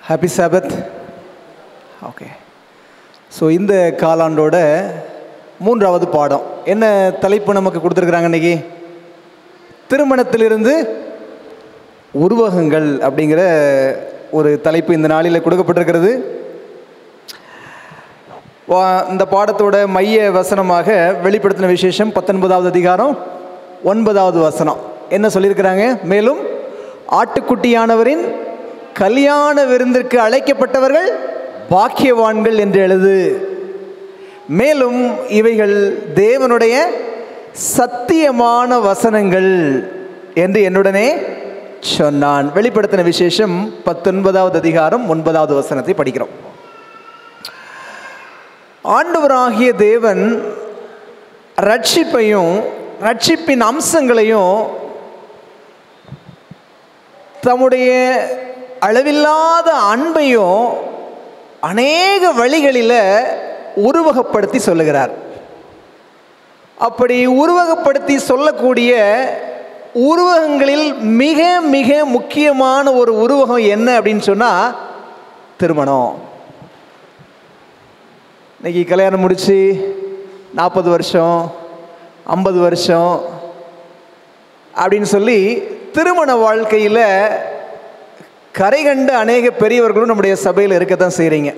Happy சாபத். Okay, so இந்த காலாண்டோட 3வது பாடம் என்ன தலைப்பு நமக்கு கொடுத்துருக்குறாங்க இன்றைக்கி? திருமணத்திலிருந்து உருவகங்கள் அப்படிங்கிற ஒரு தலைப்பு இந்த நாளில் கொடுக்கப்பட்டிருக்கிறது. இந்த பாடத்தோட மைய வசனமாக வெளிப்படுத்தின விசேஷம் 19வது அதிகாரம் 9வது வசனம் என்ன சொல்லியிருக்கிறாங்க? மேலும் ஆட்டுக்குட்டியானவரின் கல்யாண விருந்திற்கு அழைக்கப்பட்டவர்கள் பாக்கியவான்கள் என்று எழுது. மேலும் இவைகள் தேவனுடைய சத்தியமான வசனங்கள் என்று என்னுடனே சொன்னான். வெளிப்படுத்தின விசேஷம் 19வது அதிகாரம் 9வது வசனத்தை படிக்கிறோம். ஆண்டவராகிய தேவன் ரட்சிப்பையும் ரட்சிப்பின் அம்சங்களையும் தம்முடைய அளவில்லாத அன்பையும் அநேக வழிகளில் உருவகப்படுத்தி சொல்லுகிறார். அப்படி உருவகப்படுத்தி சொல்லக்கூடிய உருவகங்களில் மிக மிக முக்கியமான ஒரு உருவகம் என்ன அப்படின்னு சொன்னால் திருமணம். இன்றைக்கி கல்யாணம் முடித்து 40 வருஷம் 50 வருஷம் அப்படின்னு சொல்லி திருமண வாழ்க்கையில் கரை கண்ட அநேக பெரியவர்களும் நம்முடைய சபையில் இருக்கத்தான் செய்கிறீங்க.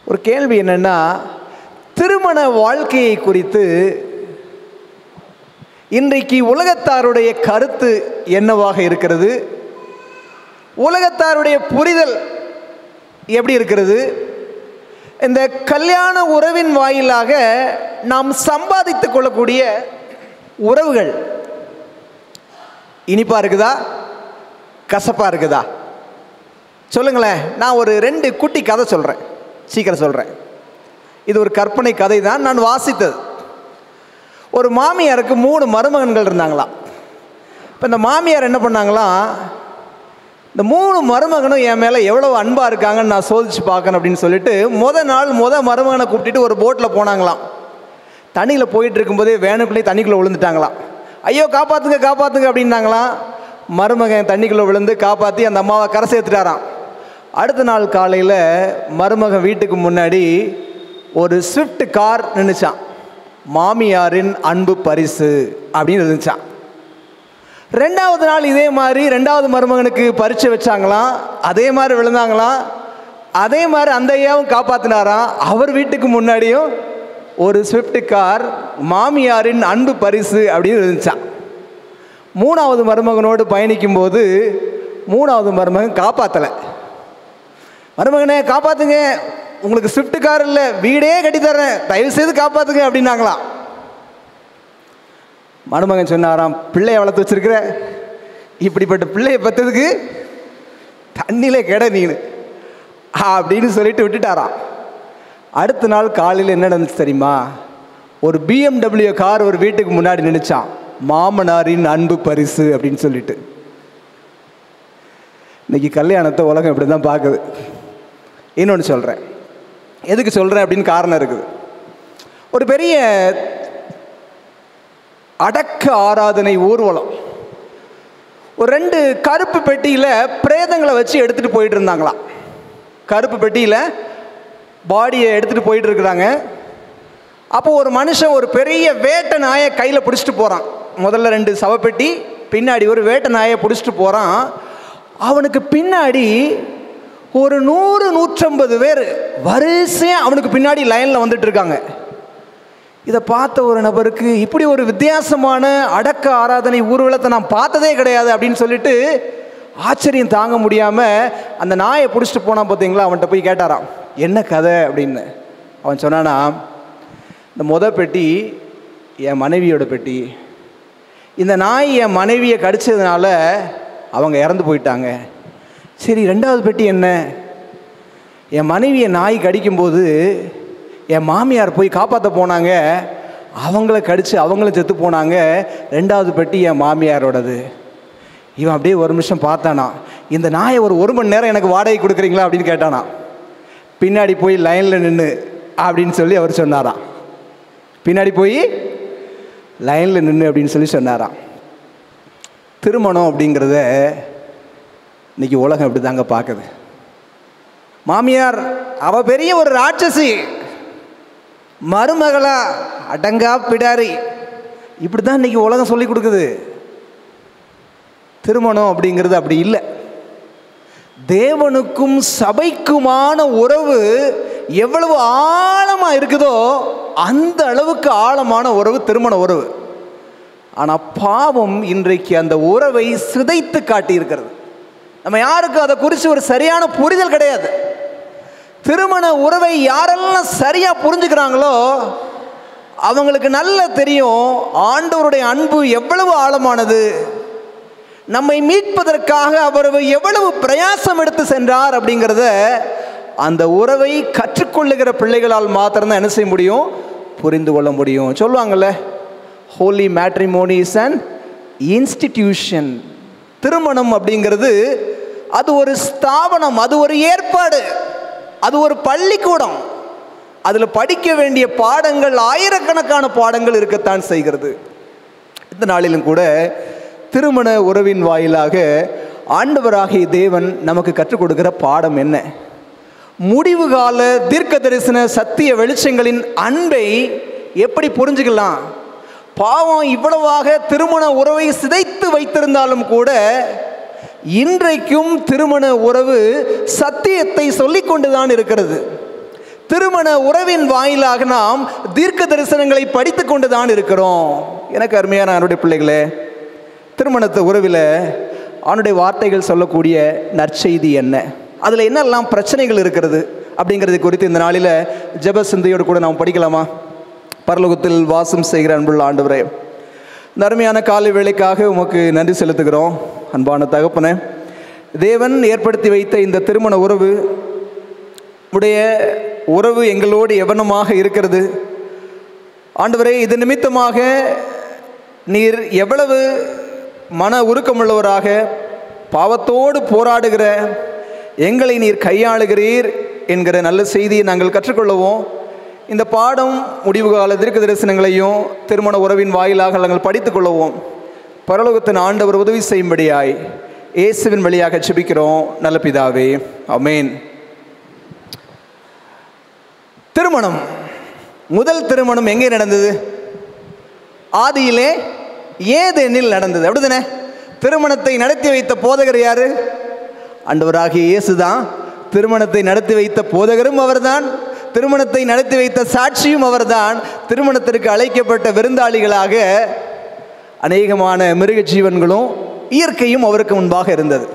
ஒரு கேள்வி என்னென்னா, திருமண வாழ்க்கையை குறித்து இன்றைக்கு உலகத்தாருடைய கருத்து என்னவாக இருக்கிறது? உலகத்தாருடைய புரிதல் எப்படி இருக்கிறது? இந்த கல்யாண உறவின் வாயிலாக நாம் சம்பாதித்துக் கொள்ளக்கூடிய உறவுகள் இனிப்பாக இருக்குதா, கசப்பாக இருக்குதா? சொல்லுங்களேன். நான் ஒரு 2 குட்டி கதை சொல்கிறேன், சீக்கிரம் சொல்கிறேன். இது ஒரு கற்பனை கதை தான், நான் வாசித்தது. ஒரு மாமியாருக்கு 3 மருமகன்கள் இருந்தாங்களாம். இப்போ இந்த மாமியார் என்ன பண்ணாங்களாம், இந்த 3 மருமகனும் என் மேலே எவ்வளோ அன்பாக இருக்காங்கன்னு நான் சோதிச்சு பார்க்கணும் அப்படின்னு சொல்லிட்டு முத மருமகனை கூப்பிட்டுட்டு ஒரு போட்டில் போனாங்களாம். தண்ணியில் போயிட்டு இருக்கும்போதே வேனுக்குள்ளேயே தண்ணிக்குள்ளே விழுந்துட்டாங்களாம். ஐயோ காப்பாற்றுங்க காப்பாற்றுங்க அப்படின்னாங்களாம். மருமகன் தண்ணிக்குள்ளே விழுந்து காப்பாற்றி அந்த அம்மாவை கரை சேர்த்துட்டாராம். அடுத்த நாள் காலையில் மருமகன் வீட்டுக்கு முன்னாடி ஒரு ஸ்விஃப்ட் கார் நின்றுச்சான். மாமியாரின் அன்பு பரிசு அப்படின்னு இருந்துச்சான். 2வது நாள் இதே மாதிரி 2வது மருமகனுக்கு பரிச்சை வச்சாங்களாம். அதே மாதிரி விழுந்தாங்களாம். அதே மாதிரி அந்த ஐயாவும் காப்பாற்றினாராம். அவர் வீட்டுக்கு முன்னாடியும் ஒரு ஸ்விஃப்ட் கார் மாமியாரின் அன்பு பரிசு அப்படின்னு இருந்துச்சான். 3வது மருமகனோடு பயணிக்கும்போது 3வது மருமகன் காப்பாற்றலை. மருமகனே காப்பாற்றுங்க, உங்களுக்கு ஸ்விஃப்ட் கார் இல்லை, வீடே கட்டித்தரேன், தயவு செய்து காப்பாற்றுங்க அப்படின்னாங்களாம். மருமகன் சொன்னாராம், பிள்ளையை வளர்த்து வச்சிருக்கிற, இப்படிப்பட்ட பிள்ளையை பற்றதுக்கு தண்ணியில கெட நீனு அப்படின்னு சொல்லிட்டு விட்டுட்டாராம். அடுத்த நாள் காலையில் என்ன நடந்துச்சு தெரியுமா? ஒரு BMW கார் ஒரு வீட்டுக்கு முன்னாடி நின்றுச்சான். மாமனாரின் அன்பு பரிசு அப்படின்னு சொல்லிட்டு. இன்னைக்கு கல்யாணத்தை உலகம் இப்படி தான் பார்க்குது. இன்னொன்று சொல்கிறேன், எதுக்கு சொல்கிறேன் அப்படின்னு காரணம் இருக்குது. ஒரு பெரிய அடக்க ஆராதனை ஊர்வலம் ஒரு 2 கருப்பு பெட்டியில் பிரேதங்களை வச்சு எடுத்துகிட்டு போயிட்டு இருந்தாங்களாம். கருப்பு பெட்டியில் பாடியை எடுத்துகிட்டு போயிட்டு இருக்கிறாங்க. அப்போ ஒரு மனுஷன் ஒரு பெரிய வேட்டை நாயை கையில் பிடிச்சிட்டு போகிறான். முதல்ல 2 சவப்பெட்டி, பின்னாடி ஒரு வேட்டை நாயை பிடிச்சிட்டு போகிறான். அவனுக்கு பின்னாடி ஒரு 100-150 பேர் வரிசையாக அவனுக்கு பின்னாடி லைனில் வந்துட்டு இருக்காங்க. இதை பார்த்த ஒரு நபருக்கு இப்படி ஒரு வித்தியாசமான அடக்க ஆராதனை ஊர்வலத்தை நான் பார்த்ததே கிடையாது அப்படின்னு சொல்லிட்டு ஆச்சரியம் தாங்க முடியாமல் அந்த நாயை பிடிச்சிட்டு போனான். பார்த்தீங்களா, அவன்கிட்ட போய் கேட்டாராம், என்ன கதை அப்படின்னு. அவன் சொன்னானா, இந்த பெட்டி என் மனைவியோட பெட்டி, இந்த நாய் என் மனைவியை கடிச்சதுனால அவங்க இறந்து போயிட்டாங்க. சரி, 2வது பெட்டி என்ன? என் மனைவியை நாய் கடிக்கும்போது என் மாமியார் போய் காப்பாற்ற போனாங்க, அவங்கள கடிச்சு அவங்களும் செத்து போனாங்க. 2வது பெட்டி என் மாமியாரோடது. இவன் அப்படியே ஒரு நிமிஷம் பார்த்தானா, இந்த நாயை ஒரு 1 மணி நேரம் எனக்கு வாடகை கொடுக்குறீங்களா அப்படின்னு கேட்டானா. பின்னாடி போய் லைனில் நின்று அப்படின்னு சொல்லி அவர் சொன்னாராம். பின்னாடி போய் லைனில் நின்று அப்படின்னு சொல்லி சொன்னாராம். திருமணம் அப்படிங்கிறத இன்றைக்கி உலகம் இப்படி தாங்க பார்க்குது. மாமியார் அவ பெரிய ஒரு ராட்சசி, மருமகளா அடங்கா பிடாரி. இப்படி தான் இன்னைக்கு உலகம் சொல்லி கொடுக்குது. திருமணம் அப்படிங்கிறது அப்படி இல்லை. தேவனுக்கும் சபைக்குமான உறவு எவ்வளவு ஆழமா இருக்குதோ அந்த அளவுக்கு ஆழமான உறவு திருமண உறவு. ஆனால் பாவம் இன்றைக்கு அந்த உறவை சிதைத்து காட்டி இருக்கிறது. நம்ம யாருக்கும் அதை குறித்து ஒரு சரியான புரிதல் கிடையாது. திருமண உறவை யாரெல்லாம் சரியா புரிஞ்சுக்கிறாங்களோ அவங்களுக்கு நல்லா தெரியும் ஆண்டவருடைய அன்பு எவ்வளவு ஆழமானது, நம்மை மீட்பதற்காக அவர் எவ்வளவு பிரயாசம் எடுத்து சென்றார் அப்படிங்கிறத அந்த உறவை கற்றுக்கொள்ளுகிற பிள்ளைகளால் மாத்திரம்தான் என்ன செய்ய முடியும், புரிந்து கொள்ள முடியும். சொல்லுவாங்கள்ல, holy matrimony is an institution. திருமணம் அப்படிங்கிறது அது ஒரு ஸ்தாபனம், அது ஒரு ஏற்பாடு, அது ஒரு பள்ளிக்கூடம். அதில் படிக்க வேண்டிய பாடங்கள் ஆயிரக்கணக்கான பாடங்கள் இருக்கத்தான் செய்கிறது. இந்த நாளிலும் கூட திருமண உறவின் வாயிலாக ஆண்டவராகிய தேவன் நமக்கு கற்றுக் கொடுக்கிற பாடம் என்ன? முடிவு கால தீர்க்க தரிசன சத்திய வெளிச்சங்களின் அன்பை எப்படி புரிஞ்சுக்கலாம்? பாவம் இவ்வளவாக திருமண உறவை சிதைத்து வைத்திருந்தாலும் கூட இன்றைக்கும் திருமண உறவு சத்தியத்தை சொல்லிக் கொண்டுதான் இருக்கிறது. திருமண உறவின் வாயிலாக நாம் தீர்க்க தரிசனங்களை படித்து கொண்டுதான் இருக்கிறோம். எனக்கு அருமையான அவருடைய பிள்ளைகளே, திருமணத்து உறவில் அவனுடைய வார்த்தைகள் சொல்லக்கூடிய நற்செய்தி என்ன, அதில் என்னெல்லாம் பிரச்சனைகள் இருக்கிறது அப்படிங்கிறது குறித்து இந்த நாளில் ஜெப சிந்தையோடு கூட நாம் படிக்கலாமா? பரலோகத்தில் வாசம் செய்கிற அன்புள்ள ஆண்டவரே, இந்த அருமையான காலை வேளைக்காக உமக்கு நன்றி செலுத்துகிறோம். அன்பான தகப்பனே, தேவன் ஏற்படுத்தி வைத்த இந்த திருமண உறவு உடைய உறவு எங்களோடு எவனமாக இருக்கிறது. ஆண்டவரே, இது நிமித்தமாக நீர் எவ்வளவு மன உருக்கமுள்ளவராக பாவத்தோடு போராடுகிற எங்களை நீர் கையாளுகிறீர் என்கிற நல்ல செய்தியை நாங்கள் கற்றுக்கொள்ளவும், இந்த பாடம் முடிவு கால தீர்க்க தரிசனங்களையும் திருமண உறவின் வாயிலாக நாங்கள் படித்து கொள்ளவும் பரலோகத்தின் ஆண்டவர் உதவி செய்யும்படியாய் இயேசுவின் வழியாக ஜெபிக்கிறோம் நல்ல பிதாவே, ஆமென். திருமணம், முதல் திருமணம் எங்கே நடந்தது? ஆதியிலே ஏதேனில் நடந்தது. அப்படிதானே? திருமணத்தை நடத்தி வைத்த போதகர் யாரு? ஆண்டவராகிய இயேசுதான். திருமணத்தை நடத்தி வைத்த போதகரும் அவர்தான், திருமணத்தை நடத்தி வைத்த சாட்சியும் அவர்தான். திருமணத்திற்கு அழைக்கப்பட்ட விருந்தாளிகளாக அநேகமான மிருக ஜீவன்களும் இயற்கையும் அவருக்கு முன்பாக இருந்தது.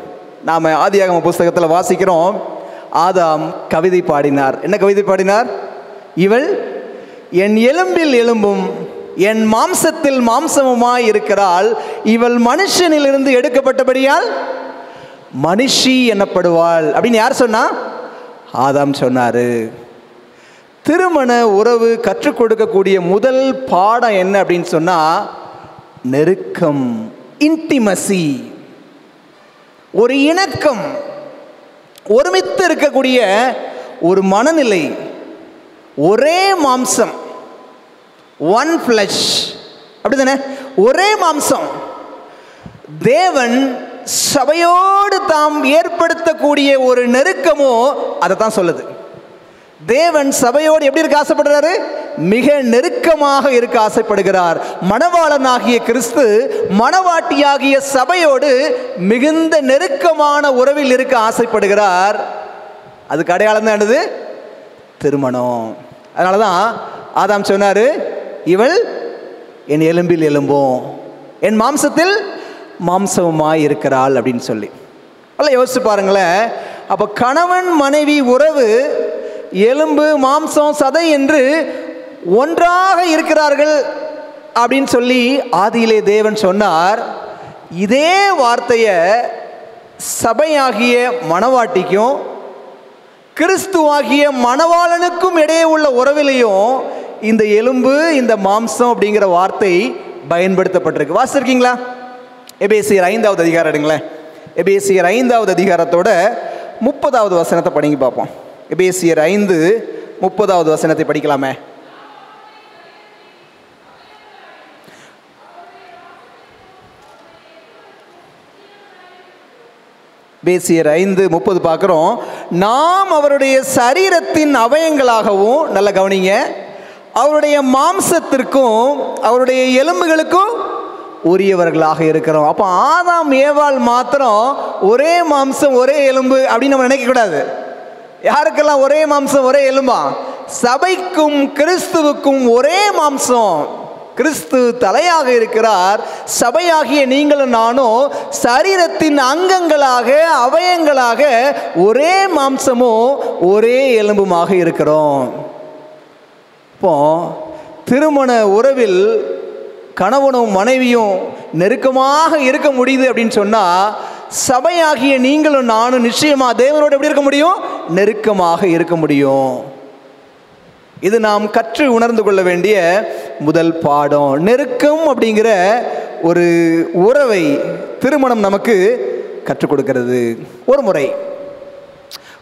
நாம் ஆதியாகம புஸ்தகத்தில் வாசிக்கிறோம், ஆதாம் கவிதை பாடினார். என்ன கவிதை பாடினார்? இவள் என் எலும்பில் எலும்பும் என் மாம்சத்தில் மாம்சமுமாய் இருக்கிறாள், இவள் மனுஷனிலிருந்து எடுக்கப்பட்டபடியால் மனுஷி எனப்படுவாள் அப்படின்னு யார் சொன்னா? ஆதாம் சொன்னாரு. திருமண உறவு கற்றுக் கொடுக்கக்கூடிய முதல் பாடம் என்ன அப்படின்னு சொன்னா, நெருக்கம், இன்டிமசி, ஒரு இணக்கம், ஒருமித்து இருக்கக்கூடிய ஒரு மனநிலை, ஒரே மாம்சம், ஒன் ஃப்ளஷ். அப்படிதானே? ஒரே மாம்சம். தேவன் சபையோடு தாம் ஏற்படுத்தக்கூடிய ஒரு நெருக்கமோ அதை தான் சொல்லுது. தேவன் சபையோடு எப்படி இருக்க ஆசைப்படுறாரு? மிக நெருக்கமாக இருக்க ஆசைப்படுகிறார். மணவாளனாகிய கிறிஸ்து மணவாட்டியாகிய சபையோடு மிகுந்த நெருக்கமான உறவில் இருக்க ஆசைப்படுகிறார். அதுக்கு அடையாளம் தான் என்னது? திருமணம். அதனால தான் ஆதாம் சொன்னாரு, இவள் என் எலும்பில் எலும்பும் என் மாம்சத்தில் மாம்சமாய் இருக்கிறாள் அப்படின்னு சொல்லி. அல்ல, யோசிச்சு பாருங்களேன். அப்போ கணவன் மனைவி உறவு எலும்பு மாம்சம் சதை என்று ஒன்றாக இருக்கிறார்கள் அப்படின்னு சொல்லி ஆதியிலே தேவன் சொன்னார். இதே வார்த்தையை சபையாகிய மணவாட்டிக்கும் கிறிஸ்துவாகிய மணவாளனுக்கும் இடையே உள்ள உறவிலையும் இந்த எலும்பு இந்த மாம்சம் அப்படிங்கிற வார்த்தை பயன்படுத்தப்பட்டிருக்கு. வாசிருக்கீங்களா? எபேசியர் 5வது அதிகாரம் எடுங்களேன். எபேசியர் 5வது அதிகாரத்தோட 30வது வசனத்தை படிங்க பார்ப்போம். எபேசியர் 5:30வது வசனத்தை படிக்கலாமே. எபேசியர் 5:30 பார்க்குறோம். நாம் அவருடைய சரீரத்தின் அவயங்களாகவும், நல்ல கவனிங்க, அவருடைய மாம்சத்திற்கும் அவருடைய எலும்புகளுக்கும் உரியவர்களாக இருக்கிறோம். அப்போ ஆதாம் ஏவாள் மாத்திரம் ஒரே மாம்சம் ஒரே எலும்பு அப்படின்னு நம்ம நினைக்கக்கூடாது. யாருக்கெல்லாம் ஒரே மாம்சம் ஒரே எலும்பா? சபைக்கும் கிறிஸ்துவுக்கும் ஒரே மாம்சம். கிறிஸ்து தலையாக இருக்கிறார். சபையாகிய நீங்களும் நானும் சரீரத்தின் அங்கங்களாக அவயங்களாக ஒரே மாம்சமும் ஒரே எலும்புமாக இருக்கிறோம். இப்போ திருமண உறவில் கணவனும் மனைவியும் நெருக்கமாக இருக்க முடியுது அப்படின்னு சொன்னால், சபையாகிய நீங்களும் நானும் நிச்சயமாக தேவனோடு எப்படி இருக்க முடியும்? நெருக்கமாக இருக்க முடியும். இது நாம் கற்று உணர்ந்து கொள்ள வேண்டிய முதல் பாடம். நெருக்கம் அப்படிங்கிற ஒரு உறவை திருமணம் நமக்கு கற்றுக் கொடுக்கிறது. ஒரு முறை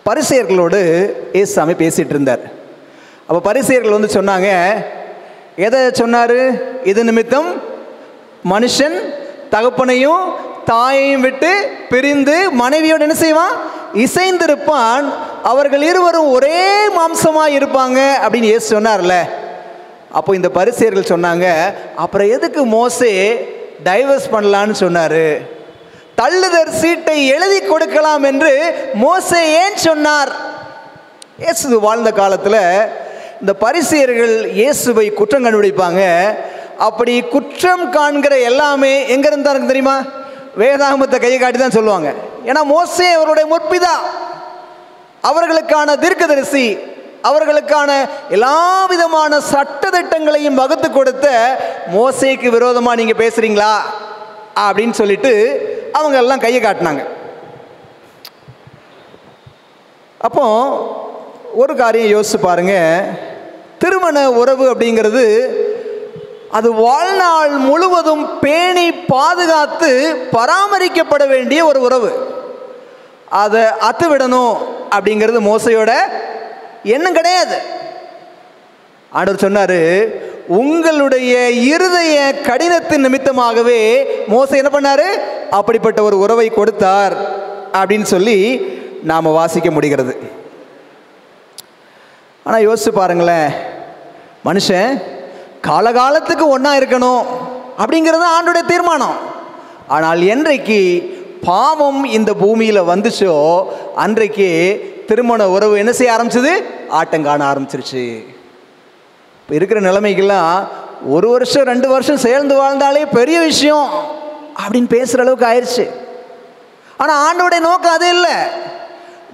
பரிசேயர்களோடு இயேசு பேசிட்டு இருந்தார். அப்போ பரிசேயர்கள் வந்து சொன்னாங்க, எதை சொன்னார்? இது நிமித்தம் மனுஷன் தகப்பனையும் தாயையும் விட்டு பிரிந்து மனைவியோடு என்ன செய்வான்? இசைந்திருப்பான், அவர்கள் இருவரும் ஒரே மாம்சமாக இருப்பாங்க அப்படின்னு இயேசு சொன்னார்ல. அப்போ இந்த பரிசேயர்கள் சொன்னாங்க, அப்புறம் எதுக்கு மோசே டைவர்ஸ் பண்ணலான்னு சொன்னார்? தள்ளுதற் சீட்டை எழுதி கொடுக்கலாம் என்று மோசே ஏன் சொன்னார்? இயேசு வாழ்ந்த காலத்தில் இந்த பரிசேயர்கள் இயேசுவை குற்றம் கண்டுபிடிப்பாங்க. அப்படி குற்றம் காண்கிற எல்லாமே எங்கே இருந்தாருங்க தெரியுமா? வேதாகமத்தை கையை காட்டி தான் சொல்லுவாங்க. ஏன்னா மோசே அவருடைய முற்பிதா, அவர்களுக்கான தீர்க்கதரிசி, அவர்களுக்கான எல்லா விதமான சட்ட திட்டங்களையும் வகுத்து கொடுத்த மோசேக்கு விரோதமாக நீங்கள் பேசுகிறீங்களா அப்படின்னு சொல்லிட்டு அவங்க எல்லாம் கையை காட்டினாங்க. அப்போ ஒரு காரியம் யோசிச்சு பாருங்க, திருமண உறவு அப்படிங்கிறது அது வாழ்நாள் முழுவதும் பேணி பாதுகாத்து பராமரிக்கப்பட வேண்டிய ஒரு உறவு. அதை அத்துவிடணும் அப்படிங்கிறது மோசையோட எண்ணம் கிடையாது. ஆண்டவர் சொன்னார், உங்களுடைய இருதய கடினத்தின் நிமித்தமாகவே மோசை என்ன பண்ணார்? அப்படிப்பட்ட ஒரு உறவை கொடுத்தார் அப்படின்னு சொல்லி நாம் வாசிக்க முடிகிறது. ஆனால் யோசிச்சு பாருங்களேன், மனுஷன் காலகாலத்துக்கு ஒன்றா இருக்கணும் அப்படிங்கிறது ஆண்டோடைய தீர்மானம். ஆனால் என்றைக்கு பாவம் இந்த பூமியில் வந்துச்சோ அன்றைக்கு திருமண உறவு என்ன செய்ய ஆரம்பிச்சது? ஆட்டங்காண ஆரம்பிச்சிருச்சு. இப்போ இருக்கிற நிலைமைக்கெல்லாம் 1 வருஷம் 2 வருஷம் சேர்ந்து வாழ்ந்தாலே பெரிய விஷயம் அப்படின்னு பேசுகிற அளவுக்கு ஆயிடுச்சு. ஆனால் ஆண்டோடைய நோக்கம் அது இல்லை.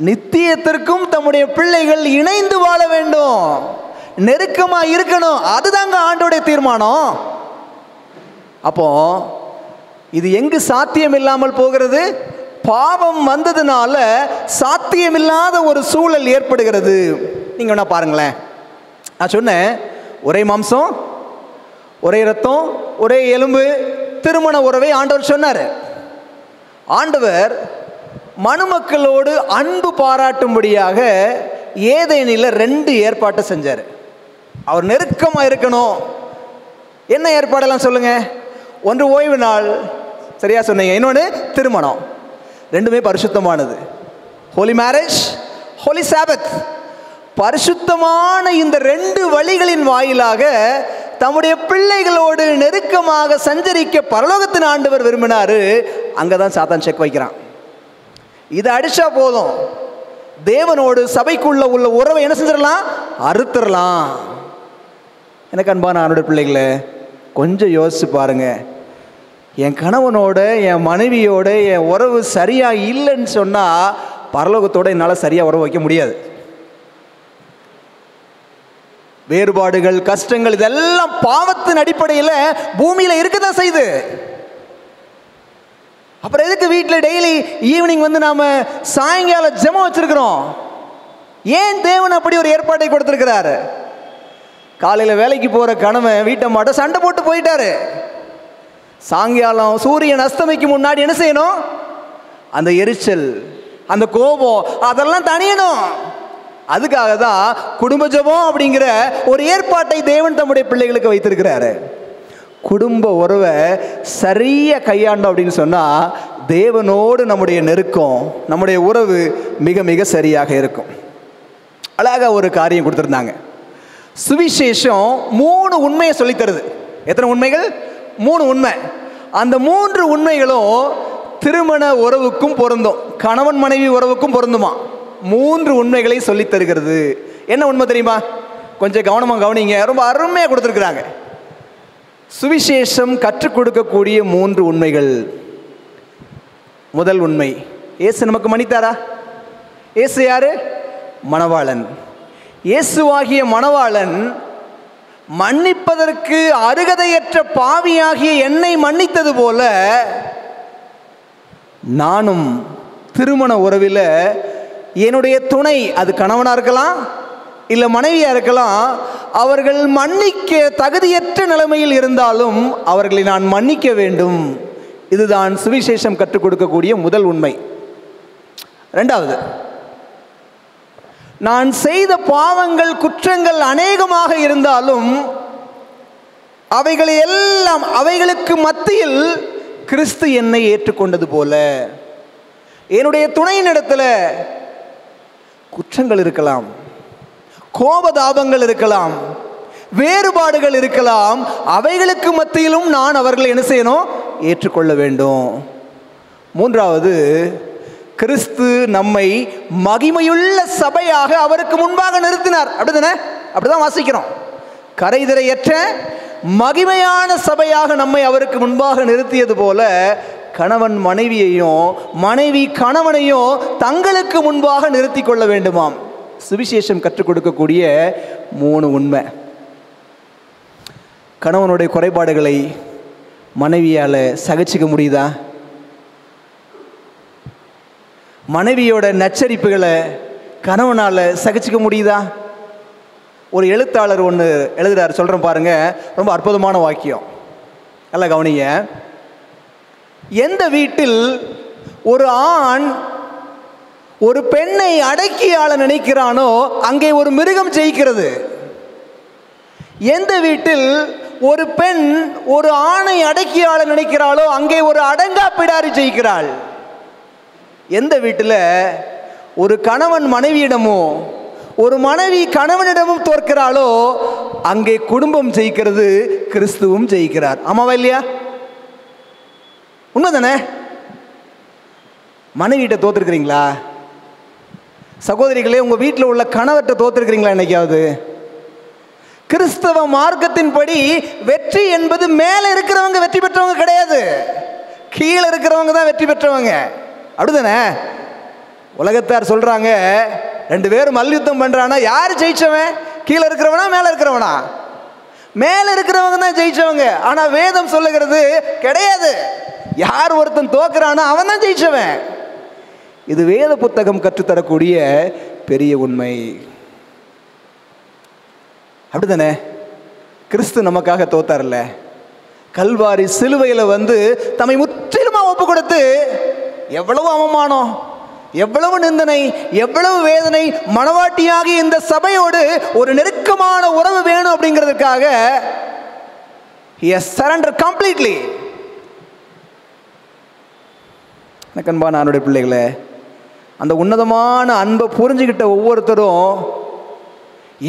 நித்தியத்திற்கும் தம்முடைய பிள்ளைகள் இணைந்து வாழ வேண்டும், நெருக்கமாக இருக்கணும். அதுதாங்க ஆண்டோடைய தீர்மானம். அப்போ இது எங்கு சாத்தியம் இல்லாமல் போகிறது? பாவம் வந்ததுனால சாத்தியமில்லாத ஒரு சூழல் ஏற்படுகிறது. நீங்கள் வேணா பாருங்களேன், நான் சொன்னேன் ஒரே மாம்சம் ஒரே இரத்தம் ஒரே எலும்பு திருமண உறவை ஆண்டவர் சொன்னார். ஆண்டவர் மனுமக்களோடு அன்பு பாராட்டும்படியாக ஏதேனில் 2 ஏற்பாட்டை செஞ்சார். அவர் நெருக்கமாக இருக்கணும். என்ன ஏற்பாடெல்லாம் சொல்லுங்க? ஒன்று ஓய்வு நாள், சரியா சொன்னீங்க. இன்னொன்று திருமணம். 2மே பரிசுத்தமானது. ஹோலி மேரேஜ், ஹோலி சாபத். பரிசுத்தமான இந்த 2 வழிகளின் வாயிலாக தம்முடைய பிள்ளைகளோடு நெருக்கமாக சஞ்சரிக்க பரலோகத்தின் ஆண்டவர் விரும்பினார். அங்கே தான் சாத்தான் செக் வைக்கிறான். இதை அடிச்சா போதும், தேவனோடு சபைக்குள்ள உள்ள உறவை என்ன செஞ்சிடலாம்? அறுத்துடலாம். எனக்கு அன்பான ஆண்டோட பிள்ளைகளே, கொஞ்சம் யோசிச்சு பாருங்க. என் கணவனோட என் மனைவியோட என் உறவு சரியா இல்லைன்னு சொன்னால் பரலோகத்தோடு என்னால் சரியாக உறவு வைக்க முடியாது. வேறுபாடுகள், கஷ்டங்கள் இதெல்லாம் பாவத்தின் அடிப்படையில் பூமியில் இருக்கதான் செய்யுது. அப்புறம் எதுக்கு வீட்டில் டெய்லி ஈவினிங் வந்து நாம் சாயங்கால ஜெபம் வச்சிருக்கிறோம்? ஏன் தேவன் அப்படி ஒரு ஏற்பாட்டை கொடுத்துருக்கிறாரு? காலையில் வேலைக்கு போகிற கணவன் வீட்டை மாட்ட சண்டை போட்டு போயிட்டாரு. சாயங்காலம் சூரியன் அஸ்தமிக்கு முன்னாடி என்ன செய்யணும்? அந்த எரிச்சல், அந்த கோபம் அதெல்லாம் தணியணும். அதுக்காக தான் குடும்ப ஜெபம் அப்படிங்கிற ஒரு ஏற்பாட்டை தேவன் தம்முடைய பிள்ளைகளுக்கு வைத்திருக்கிறாரு. குடும்ப உறவை சரியாக கையாண்டோம் அப்படின்னு சொன்னால் தேவனோடு நம்முடைய நெருக்கம், நம்முடைய உறவு மிக மிக சரியாக இருக்கும். அழகாக ஒரு காரியம் கொடுத்துருந்தாங்க. சுவிசேஷம் 3 உண்மையை சொல்லித்தருது. எத்தனை உண்மைகள்? 3 உண்மை. அந்த 3 உண்மைகளும் திருமண உறவுக்கும் பொருந்தும், கணவன் மனைவி உறவுக்கும் பொருந்துமா. 3 உண்மைகளை சொல்லித் தருகிறது. என்ன உண்மை தெரியுமா? கொஞ்சம் கவனமாக கவனிங்க. ரொம்ப அருமையாக கொடுத்துருக்குறாங்க. சுவிசேஷம் கற்றுக் கொடுக்கக்கூடிய 3 உண்மைகள். முதல் உண்மை, இயேசு நமக்கு மன்னித்தாரா? இயேசு யாரு? மணவாளன். இயேசுவாகிய மணவாளன் மன்னிப்பதற்கு அருகதையற்ற பாவியாகிய என்னை மன்னித்தது போல நானும் திருமண உறவில் என்னுடைய துணை, அது கணவனாக இருக்கலாம் இல்லை மனைவியாக இருக்கலாம், அவர்கள் மன்னிக்க தகுதியற்ற நிலைமையில் இருந்தாலும் அவர்களை நான் மன்னிக்க வேண்டும். இதுதான் சுவிசேஷம் கற்றுக் கொடுக்கக்கூடிய முதல் உண்மை. இரண்டாவது, நான் செய்த பாவங்கள் குற்றங்கள் அநேகமாக இருந்தாலும் அவைகளுக்கு மத்தியில் கிறிஸ்து என்னை ஏற்றுக்கொண்டது போல என்னுடைய துணையினிடத்தில் குற்றங்கள் இருக்கலாம், கோபதாபங்கள் இருக்கலாம், வேறுபாடுகள் இருக்கலாம். அவைகளுக்கு மத்தியிலும் நான் அவர்களை என்ன செய்யணும்? ஏற்றுக்கொள்ள வேண்டும். மூன்றாவது, கிறிஸ்து நம்மை மகிமையுள்ள சபையாக அவருக்கு முன்பாக நிறுத்தினார். அப்படிதானே? அப்படிதான் வாசிக்கிறோம். கரைதிரையற்ற மகிமையான சபையாக நம்மை அவருக்கு முன்பாக நிறுத்தியது போல கணவன் மனைவியையும் மனைவி கணவனையும் தங்களுக்கு முன்பாக நிறுத்தி கொள்ள வேண்டுமாம். சுவிசேஷம் கற்றுக் கொடுக்கக்கூடிய 3 உண்மை. கணவனுடைய குறைபாடுகளை மனைவியால் சகிச்சுக்க முடியுதா? மனைவியோட நச்சரிப்புகளை கணவனால் சகிச்சுக்க முடியுதா? ஒரு எழுத்தாளர் ஒன்று எழுதுறார், சொல்கிறேன் பாருங்க, ரொம்ப அற்புதமான வாக்கியம். நல்லா கவனிங்க. எந்த வீட்டில் ஒரு ஆண் ஒரு பெண்ணை அடக்கி ஆள நினைக்கிறானோ அங்கே ஒரு மிருகம் ஜெயிக்கிறது. எந்த வீட்டில் ஒரு பெண் ஒரு ஆணை அடக்கி ஆள நினைக்கிறாளோ அங்கே ஒரு அடங்கா பிடாரி ஜெயிக்கிறாள். எந்த வீட்டில் ஒரு கணவன் மனைவியிடமோ ஒரு மனைவி கணவனிடமும் தோற்கிறாளோ அங்கே குடும்பம் ஜெயிக்கிறது, கிறிஸ்துவும் ஜெயிக்கிறார். ஆமாவா இல்லையா? உண்மைதானே? மனைவியிட்ட தோத்துருக்கிறீங்களா? சகோதரிகளே, உங்கள் வீட்டில் உள்ள கணவர்கிட்ட தோத்துருக்கிறீங்களா என்னைக்காவது? கிறிஸ்தவ மார்க்கத்தின்படி வெற்றி என்பது மேலே இருக்கிறவங்க வெற்றி பெற்றவங்க கிடையாது, கீழே இருக்கிறவங்க தான் வெற்றி பெற்றவங்க. அப்படிதானே? உலகத்தார் சொல்றாங்க, 2 பேரும் மல்யுத்தம் பண்றானா யார் ஜெயிச்சவன்? கீழே இருக்கிறவனா மேலே இருக்கிறவனா? மேலே இருக்கிறவங்க தான் ஜெயிச்சவங்க. ஆனா வேதம் சொல்லுகிறது கிடையாது. யார் ஒருத்தன் தோக்குறானா அவன் தான் ஜெயிச்சவன். இது வேத புத்தகம் கற்றுத்தரக்கூடிய பெரிய உண்மை. அப்படிதானே? கிறிஸ்து நமக்காக தோத்தார்ல, கல்வாரி சிலுவையில் வந்து தம்மை முற்றிலுமா ஒப்பு கொடுத்து எவ்வளவு அவமானம், எவ்வளவு நிந்தனை, எவ்வளவு வேதனை. மணவாட்டியாகி இந்த சபையோடு ஒரு நெருக்கமான உறவு வேணும் அப்படிங்கிறதுக்காக he has surrendered completely. கண்பா நானுடைய பிள்ளைகளே, அந்த உன்னதமான அன்பை புரிஞ்சுக்கிட்ட ஒவ்வொருத்தரும்,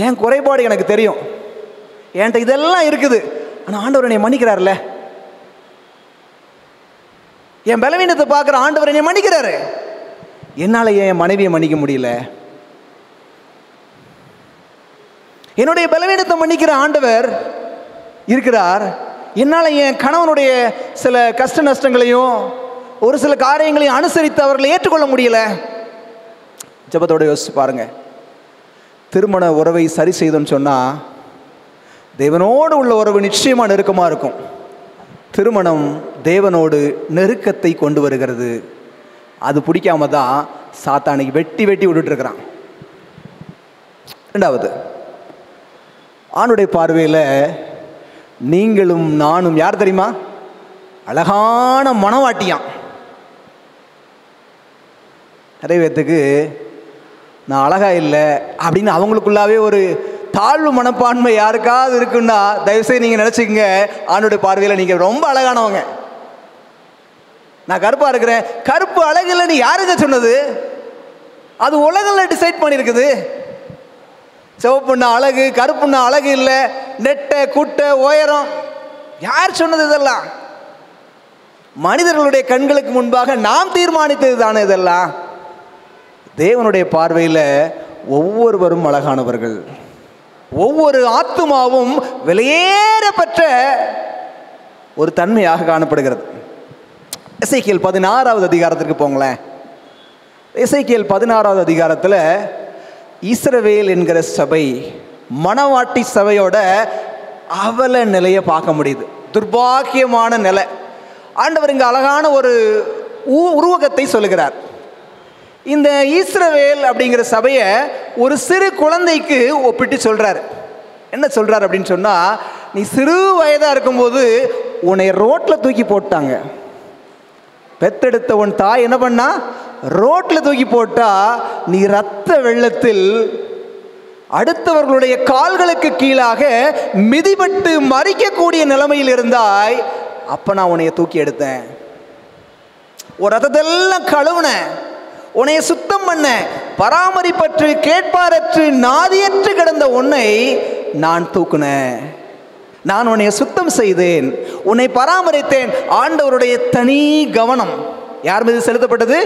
என் குறைபாடு எனக்கு தெரியும், என்கிட்ட இதெல்லாம் இருக்குது, ஆனால் ஆண்டவர் என்னை மன்னிக்கிறார்ல, என் பலவீனத்தை பார்க்குற ஆண்டவர் என்னை மன்னிக்கிறாரு, என்னால் என் மனைவியை மன்னிக்க முடியல. என்னுடைய பலவீனத்தை மன்னிக்கிற ஆண்டவர் இருக்கிறார், என்னால் என் கணவனுடைய சில கஷ்ட நஷ்டங்களையும் ஒரு சில காரியங்களையும் அனுசரித்து அவர்களை ஏற்றுக்கொள்ள முடியல. ஜெபத்தோட யோசிச்சு பாருங்க. திருமண உறவை சரி செய்தோன்னு சொன்னால் தேவனோடு உள்ள உறவு நிச்சயமாக நெருக்கமாக இருக்கும். திருமணம் தேவனோடு நெருக்கத்தை கொண்டு வருகிறது. அது பிடிக்காம தான் சாத்தானுக்கு வெட்டி வெட்டி விட்டுட்டு இருக்கிறான். ரெண்டாவது, ஆணுடைய பார்வையில் நீங்களும் நானும் யார் தெரியுமா? அழகான மணவாட்டியான். நிறைய பேத்துக்கு நான் அழகா இல்லை அப்படின்னு அவங்களுக்குள்ளாவே ஒரு தாழ்வு மனப்பான்மை யாருக்காவது இருக்குன்னா தயவுசெய்து நீங்கள் நினச்சிக்கங்க, ஆண்டோடைய பார்வையில் நீங்கள் ரொம்ப அழகானவங்க. நான் கருப்பாக இருக்கிறேன், கருப்பு அழகு இல்லைன்னு யாருங்க சொன்னது? அது உலகில் டிசைட் பண்ணியிருக்குது. சிவப்புண்ணா அழகு, கருப்புண்ணா அழகு இல்லை, நெட்டை குட்டை உயரம், யார் சொன்னது? இதெல்லாம் மனிதர்களுடைய கண்களுக்கு முன்பாக நாம் தீர்மானித்தது தானே இதெல்லாம். தேவனுடைய பார்வையில் ஒவ்வொருவரும் அழகானவர்கள். ஒவ்வொரு ஆத்துமாவும் விலையேறப்பட்ட ஒரு தன்மையாக காணப்படுகிறது. எசேக்கியேல் 16வது அதிகாரத்திற்கு போங்களேன். எசேக்கியேல் 16வது அதிகாரத்தில் இஸ்ரவேல் என்கிற சபை மணவாட்டி சபையோட அவல நிலையை பார்க்க முடியுது. துர்பாக்கியமான நிலை. ஆண்டவர் இங்கே அழகான ஒரு உருவகத்தை சொல்லுகிறார். இந்த இஸ்ரவேல் அப்படிங்கிற சபையை ஒரு சிறு குழந்தைக்கு ஒப்பிட்டு சொல்கிறார். என்ன சொல்கிறார் அப்படின்னு சொன்னால், நீ சிறு வயதாக இருக்கும்போது உன்னை ரோட்டில் தூக்கி போட்டாங்க. பெத்தெடுத்த உன் தாய் என்ன பண்ணா? ரோட்டில் தூக்கி போட்டா நீ இரத்த வெள்ளத்தில் அடுத்தவர்களுடைய கால்களுக்கு கீழாக மிதிபட்டு மறிக்கக்கூடிய நிலைமையில் இருந்தாய். அப்போ நான் உன்னைய தூக்கி எடுத்தேன், ஒரு ரத்தத்தெல்லாம் கழுவுனேன், உன்னைய சுத்தம் பண்ண, பராமரிப்பற்று கேட்பாரற்று நாதியற்று கிடந்த உன்னை நான் தூக்குனேன், நான் உன்னை சுத்தம் செய்தேன், உன்னை பராமரித்தேன். ஆண்டவருடைய தனி கவனம் யார் மீது செலுத்தப்பட்டது?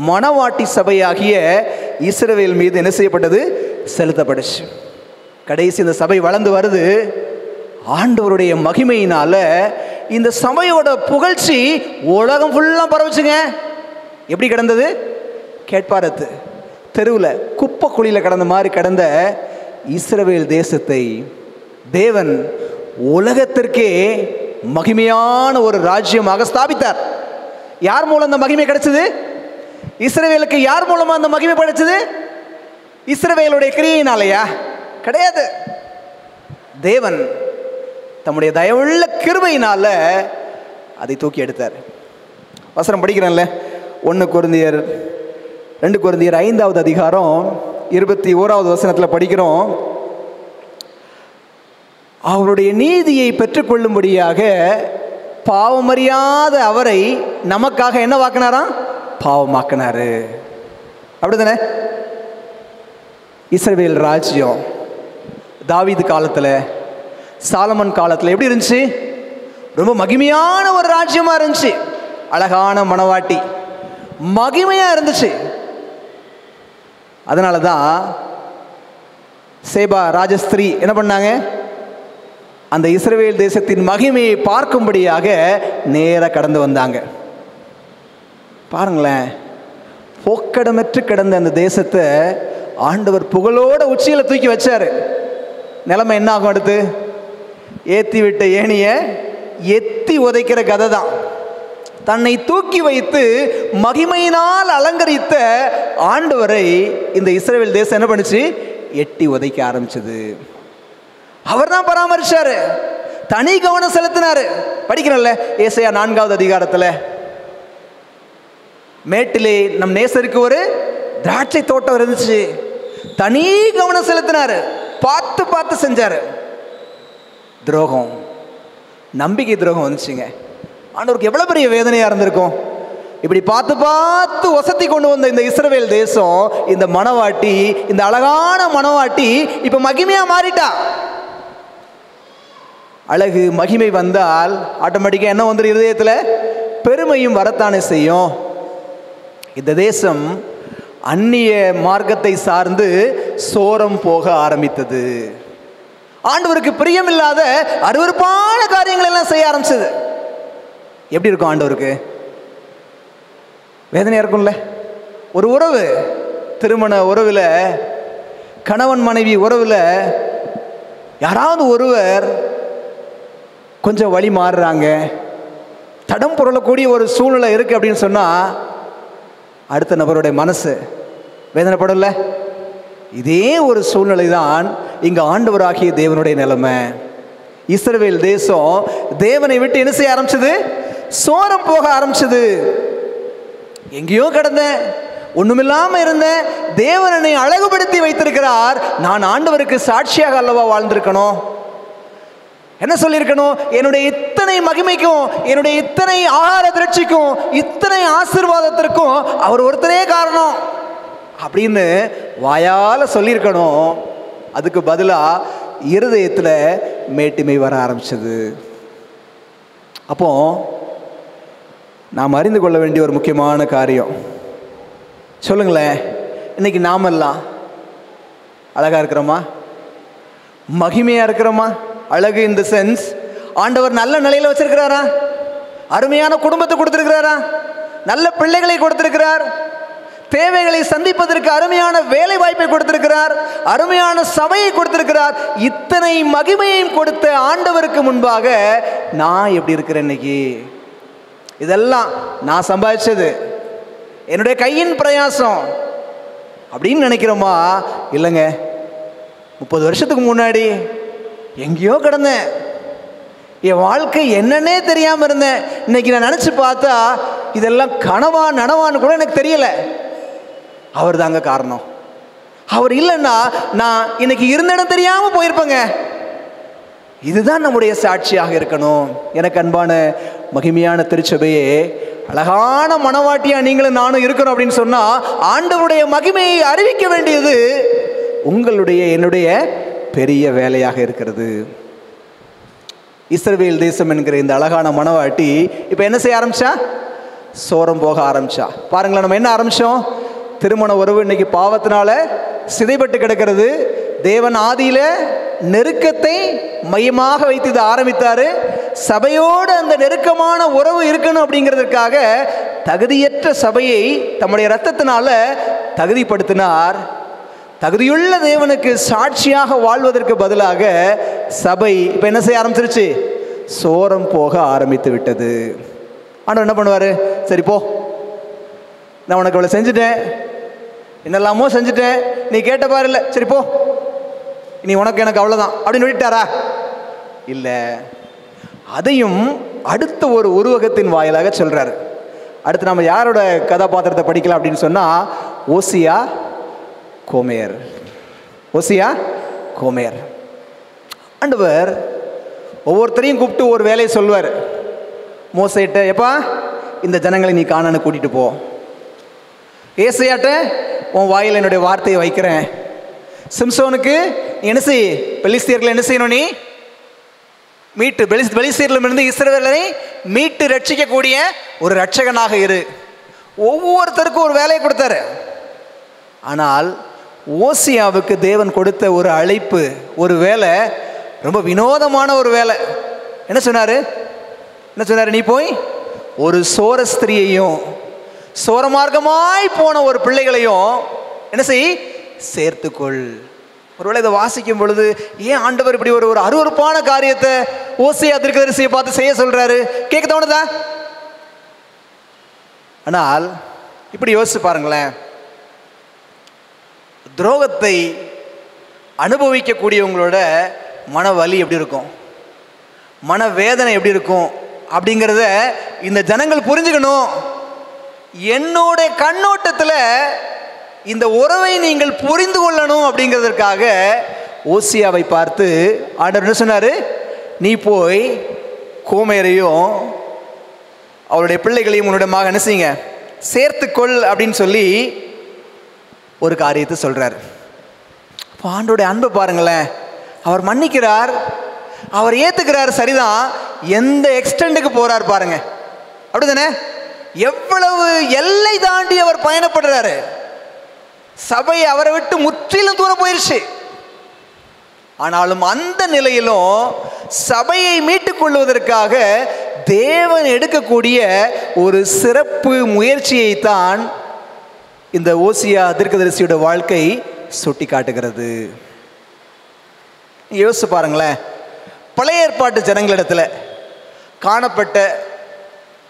மணவாட்டி சபையாகிய இஸ்ரவேல் மீது என்ன செய்யப்பட்டது? செலுத்தப்பட்டுச்சு. கடைசி இந்த சபை வளர்ந்து வருது. ஆண்டவருடைய மகிமையினால இந்த சபையோட புகழ்ச்சி உலகம் ஃபுல்லாக பரவுச்சுங்க. எப்படி கிடந்தது? கேட்பாரத்து தெருவில் குப்பை குழியில் கிடந்த மாதிரி கிடந்த இஸ்ரவேல் தேசத்தை தேவன் உலகத்திற்கே மகிமையான ஒரு ராஜ்யமாக ஸ்தாபித்தார். யார் மூலம் அந்த மகிமை கிடைச்சது? இஸ்ரவேலுக்கு யார் மூலமா அந்த மகிமை கிடைச்சது? இஸ்ரவேலுடைய கிரியையினாலயா? கிடையாது. தேவன் தம்முடைய தயவுள்ள கிருபையினால அதை தூக்கி எடுத்தார். வசனம் படிக்கிறேன்ல, 1 கொரிந்தியர் 2 கொரிந்தியர் 5வது அதிகாரம் 21வது வசனத்தில் படிக்கிறோம். அவருடைய நீதியை பெற்றுக்கொள்ளும்படியாக பாவமறியாத அவரை நமக்காக என்ன வாக்கினாராம்? பாவமாக்கினாரு. அப்படிதானே? இஸ்ரவேல் ராஜ்யம் தாவீது காலத்தில், சாலமன் காலத்தில் எப்படி இருந்துச்சு? ரொம்ப மகிமையான ஒரு ராஜ்யமாக இருந்துச்சு. அழகான மணவாட்டி, மகிமையாக இருந்துச்சு. அதனால தான் சேபா ராஜஸ்திரீ என்ன பண்ணாங்க? அந்த இஸ்ரவேல் தேசத்தின் மகிமையை பார்க்கும்படியாக நேராக கடந்து வந்தாங்க. பாருங்களேன், போக்கடமற்று கிடந்த அந்த தேசத்தை ஆண்டவர் புகழோட உச்சியில் தூக்கி வச்சாரு. நிலைமை என்ன ஆகும்? அடுத்து ஏற்றி விட்ட ஏணிய எத்தி உதைக்கிற கதை தான். தன்னை தூக்கி வைத்து மகிமையினால் அலங்கரித்த ஆண்டவரை இந்த இஸ்ரவேல் தேசம் என்ன பண்ணுச்சு? எட்டி உதைக்க ஆரம்பிச்சது. அவர் தான் பராமரிச்சாரு, தனி கவனம் செலுத்தினாரு. படிக்கிறோம்ல ஏசாயா 4வது அதிகாரத்தில், மேட்டிலே நம் நேசருக்கு ஒரு திராட்சை தோட்டம் இருந்துச்சு, தனி கவனம் செலுத்தினாரு, பார்த்து பார்த்து செஞ்சாரு. துரோகம், நம்பிக்கை துரோகம் வந்துச்சுங்க. ஆண்டவருக்கு எவ்வளவு பெரிய வேதனையா இருந்திருக்கும். இப்படி பார்த்து பார்த்து வசதி கொண்டு வந்த இந்த இஸ்ரவேல் தேசம், இந்த மணவாட்டி, இந்த அழகான மணவாட்டி இப்ப மகிமையா மாறிட்டா. அழகு மகிமை வந்தால் ஆட்டோமேட்டிக்கா என்ன வந்துடும்? இருதயத்தில் பெருமையும் வரத்தானே செய்யும். இந்த தேசம் அந்நிய மார்க்கத்தை சார்ந்து சோரம் போக ஆரம்பித்தது. ஆண்டவருக்கு பிரியமில்லாத அருவருப்பான காரியங்கள் எல்லாம் செய்ய ஆரம்பிச்சது. எப்படி இருக்கும்? ஆண்டவருக்கு வேதனையா இருக்கும்ல. ஒரு உறவு, திருமண உறவில், கணவன் மனைவி உறவில் யாராவது ஒருவர் கொஞ்சம் வழி மாறுறாங்க, தடம் புரளக்கூடிய ஒரு சூழ்நிலை இருக்குது அப்படின்னு சொன்னால் அடுத்த நபருடைய மனசு வேதனைப்படல. இதே ஒரு சூழ்நிலை தான் இங்கே ஆண்டவராகிய தேவனுடைய நிலைமை. இஸ்ரவேல் தேசம் தேவனை விட்டு என்ன செய்ய ஆரம்பிச்சது? சோரம் போக ஆரம்பிச்சது. எங்கேயோ கிடந்தேன், ஒண்ணுமில்லாம இருந்தேன், தேவன் என்னை அழகுபடுத்தி வைத்திருக்கிறார், நான் ஆண்டவருக்கு சாட்சியாக அல்லவா வாழ்ந்திருக்கணும். என்ன சொல்லியிருக்கணும்? என்னுடைய இத்தனை மகிமைக்கும், என்னுடைய இத்தனை ஆகார திரட்சிக்கும், இத்தனை ஆசீர்வாதத்திற்கும் அவர் ஒருத்தரே காரணம் அப்படின்னு வாயால சொல்லியிருக்கணும். அதுக்கு பதிலா இருதயத்தில் மேட்டிமை வர ஆரம்பிச்சது. அப்போ நாம் அறிந்து கொள்ள வேண்டிய ஒரு முக்கியமான காரியம், சொல்லுங்களேன், இன்னைக்கு நாமெல்லாம் அழகா இருக்கிறோமா? மகிமையா இருக்கிறோமா? அழகு இன் தி சென்ஸ், ஆண்டவர் நல்ல நிலையில வச்சிருக்கிறாரா? அருமையான குடும்பத்தை கொடுத்திருக்கிறாரா? நல்ல பிள்ளைகளை கொடுத்திருக்கிறார். தேவைகளை சந்திப்பதற்கு அருமையான வேலை வாய்ப்பை கொடுத்திருக்கிறார். அருமையான சபையை கொடுத்திருக்கிறார். இத்தனை மகிமையையும் கொடுத்த ஆண்டவருக்கு முன்பாக நான் எப்படி இருக்கிறேன் இன்னைக்கு? இதெல்லாம் நான் சம்பாதிச்சது, என்னுடைய கையின் பிரயாசம் அப்படின்னு நினைக்கிறோமா? இல்லைங்க, 30 வருஷத்துக்கு முன்னாடி எங்கேயோ கிடந்தேன், என் வாழ்க்கை என்னன்னே தெரியாமல் இருந்தேன். இன்னைக்கு நான் நினச்சி பார்த்தா இதெல்லாம் கனவா நனவான்னு கூட எனக்கு தெரியல. அவர் தாங்க காரணம். அவர் இல்லைன்னா நான் இன்னைக்கு இருந்த இடம் தெரியாமல் போயிருப்பேங்க. இதுதான் நம்முடைய சாட்சியாக இருக்கணும். எனக்கு அன்பான மகிமையான திருச்சபையே, அழகான மனவாட்டியா நீங்களும் நானும் இருக்கணும் அப்படின்னு சொன்னா ஆண்டவருடைய மகிமையை அறிவிக்க வேண்டியது உங்களுடைய என்னுடைய பெரிய வேலையாக இருக்கிறது. இஸ்ரவேல் தேசம் என்கிற இந்த அழகான மனவாட்டி இப்போ என்ன செய்ய ஆரம்பிச்சா? சோரம் போக ஆரம்பிச்சா. பாருங்களேன், நம்ம என்ன ஆரம்பிச்சோம்? திருமண உறவு இன்னைக்கு பாவத்தினால சிதைப்பட்டு கிடக்கிறது. தேவன் ஆதியில நெருக்கத்தை மையமாக வைத்து இதை ஆரம்பித்தாரு. சபையோடு அந்த நெருக்கமான உறவு இருக்கணும் அப்படிங்கிறதுக்காக தகுதியற்ற சபையை தம்முடைய இரத்தத்தினால தகுதிப்படுத்தினார். தகுதியுள்ள தேவனுக்கு சாட்சியாக வாழ்வதற்கு பதிலாக சபை இப்போ என்ன செய்ய ஆரம்பிச்சிருச்சு? சோரம் போக ஆரம்பித்து விட்டது. ஆண்டவர் என்ன பண்ணுவார்? சரி போ, நான் உனக்கு இவ்வளோ செஞ்சுட்டேன், என்னெல்லாமோ செஞ்சுட்டேன், நீ கேட்ட பாரு, இல்லை சரி போ, இனி உனக்கு எனக்கு அவ்வளோதான் அப்படின்னு விட்டாரா? இல்லை, அதையும் அடுத்த ஒரு உருவகத்தின் வாயிலாக சொல்கிறார். அடுத்து நம்ம யாரோட கதாபாத்திரத்தை படிக்கலாம் அப்படின்னு சொன்னால் ஓசியா கோமேர். ஓசியா கோமேர். ஆண்டவர் ஒவ்வொருத்தரையும் கூப்பிட்டு ஒரு வேலையை சொல்வார். மோசேட்ட, எப்பா இந்த ஜனங்களை நீ கானானுக்கு கூட்டிகிட்டு போ. ஏசையாட்ட, உன் வாயில் என்னுடைய வார்த்தையை வைக்கிறேன். சிம்சோனுக்கு நீ என்ன செய்? பெலிஸ்தியர்களை என்ன செய்யணும்? நீ மீட்டு பெலிஸ்தியர்களிடமிருந்து இஸ்ரவேலரை மீட்டு ரட்சிக்கக்கூடிய ஒரு ரட்சகனாக இரு. ஒவ்வொருத்தருக்கும் ஒரு வேலையை கொடுத்தாரு. ஆனால் ஓசியாவுக்கு தேவன் கொடுத்த ஒரு அழைப்பு, ஒரு வேலை, ரொம்ப வினோதமான ஒரு வேலை. என்ன சொன்னார்? நீ போய் ஒரு சோர ஸ்திரியையும் சோரமார்க்கமாய் போன ஒரு பிள்ளைகளையும் என்ன செய்? சேர்த்துக்கொள். ஒருவேளை இதை வாசிக்கும் பொழுது ஏன் ஆண்டவர் இப்படி ஒரு அருவருப்பான காரியத்தை ஓசியா தீர்க்கதரிசியை பார்த்து செய்ய சொல்றாரு? கேட்க தோணுதா? ஆனால் இப்படி யோசிச்சு பாருங்களேன், துரோகத்தை அனுபவிக்கக்கூடியவங்களோட மன வலி எப்படி இருக்கும், மன வேதனை எப்படி இருக்கும் அப்படிங்கிறத இந்த ஜனங்கள் புரிஞ்சுக்கணும். என்னோட கண்ணோட்டத்தில் இந்த உறவை நீங்கள் புரிந்து கொள்ளணும் அப்படிங்கிறதுக்காக ஓசியாவை பார்த்து ஆண்டவர் என்ன சொன்னார்? நீ போய் கோமேரையும் அவருடைய பிள்ளைகளையும் உன்னுடைய மகன் என்ன செய்யுங்க? சேர்த்துக்கொள் அப்படின்னு சொல்லி ஒரு காரியத்தை சொல்கிறார். இப்போ ஆண்டோடைய அன்பை பாருங்களேன். அவர் மன்னிக்கிறார், அவர் ஏற்றுக்கிறார், சரிதான். எந்த எக்ஸ்டெண்டுக்கு போகிறார் பாருங்க, அப்படிதானே? எவ்வளவு எல்லை தாண்டி அவர் பயணப்படுறாரு. சபை அவரை விட்டு முற்றிலும் தூரம் போயிருச்சு. ஆனாலும் அந்த நிலையிலும் சபையை மீட்டுக் கொள்வதற்காக தேவன் எடுக்கக்கூடிய ஒரு சிறப்பு முயற்சியை தான் இந்த ஓசியா தீர்க்கதரிசியோட வாழ்க்கை சுட்டி காட்டுகிறது. யோசிச்சு பாருங்களேன், பழைய ஏற்பாட்டு ஜனங்களிடத்தில் காணப்பட்ட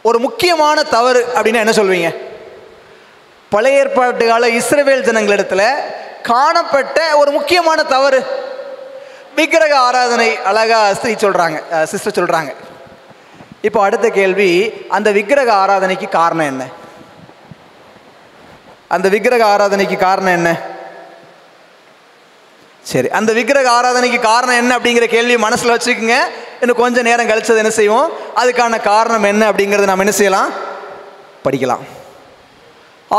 ஒரு முக்கியமான தவறு அப்படின்னா என்ன சொல்வீங்க? பழைய ஏற்பாட்டு கால இஸ்ரவேல் ஜனங்களிடத்தில் காணப்பட்ட ஒரு முக்கியமான தவறு விக்கிரக ஆராதனை. அழகா சிஸ்டர் சொல்றாங்க. இப்போ அடுத்த கேள்வி, அந்த விக்கிரக ஆராதனைக்கு காரணம் என்ன? அந்த விக்கிரக ஆராதனைக்கு காரணம் என்ன? சரி, அந்த விக்கிரக ஆராதனைக்கு காரணம் என்ன அப்படிங்கிற கேள்வி மனசில் வச்சுக்கோங்க. இன்னும் கொஞ்சம் நேரம் கழிச்சது என்ன செய்வோம், அதுக்கான காரணம் என்ன அப்படிங்கிறத நாம் என்ன செய்யலாம், படிக்கலாம்.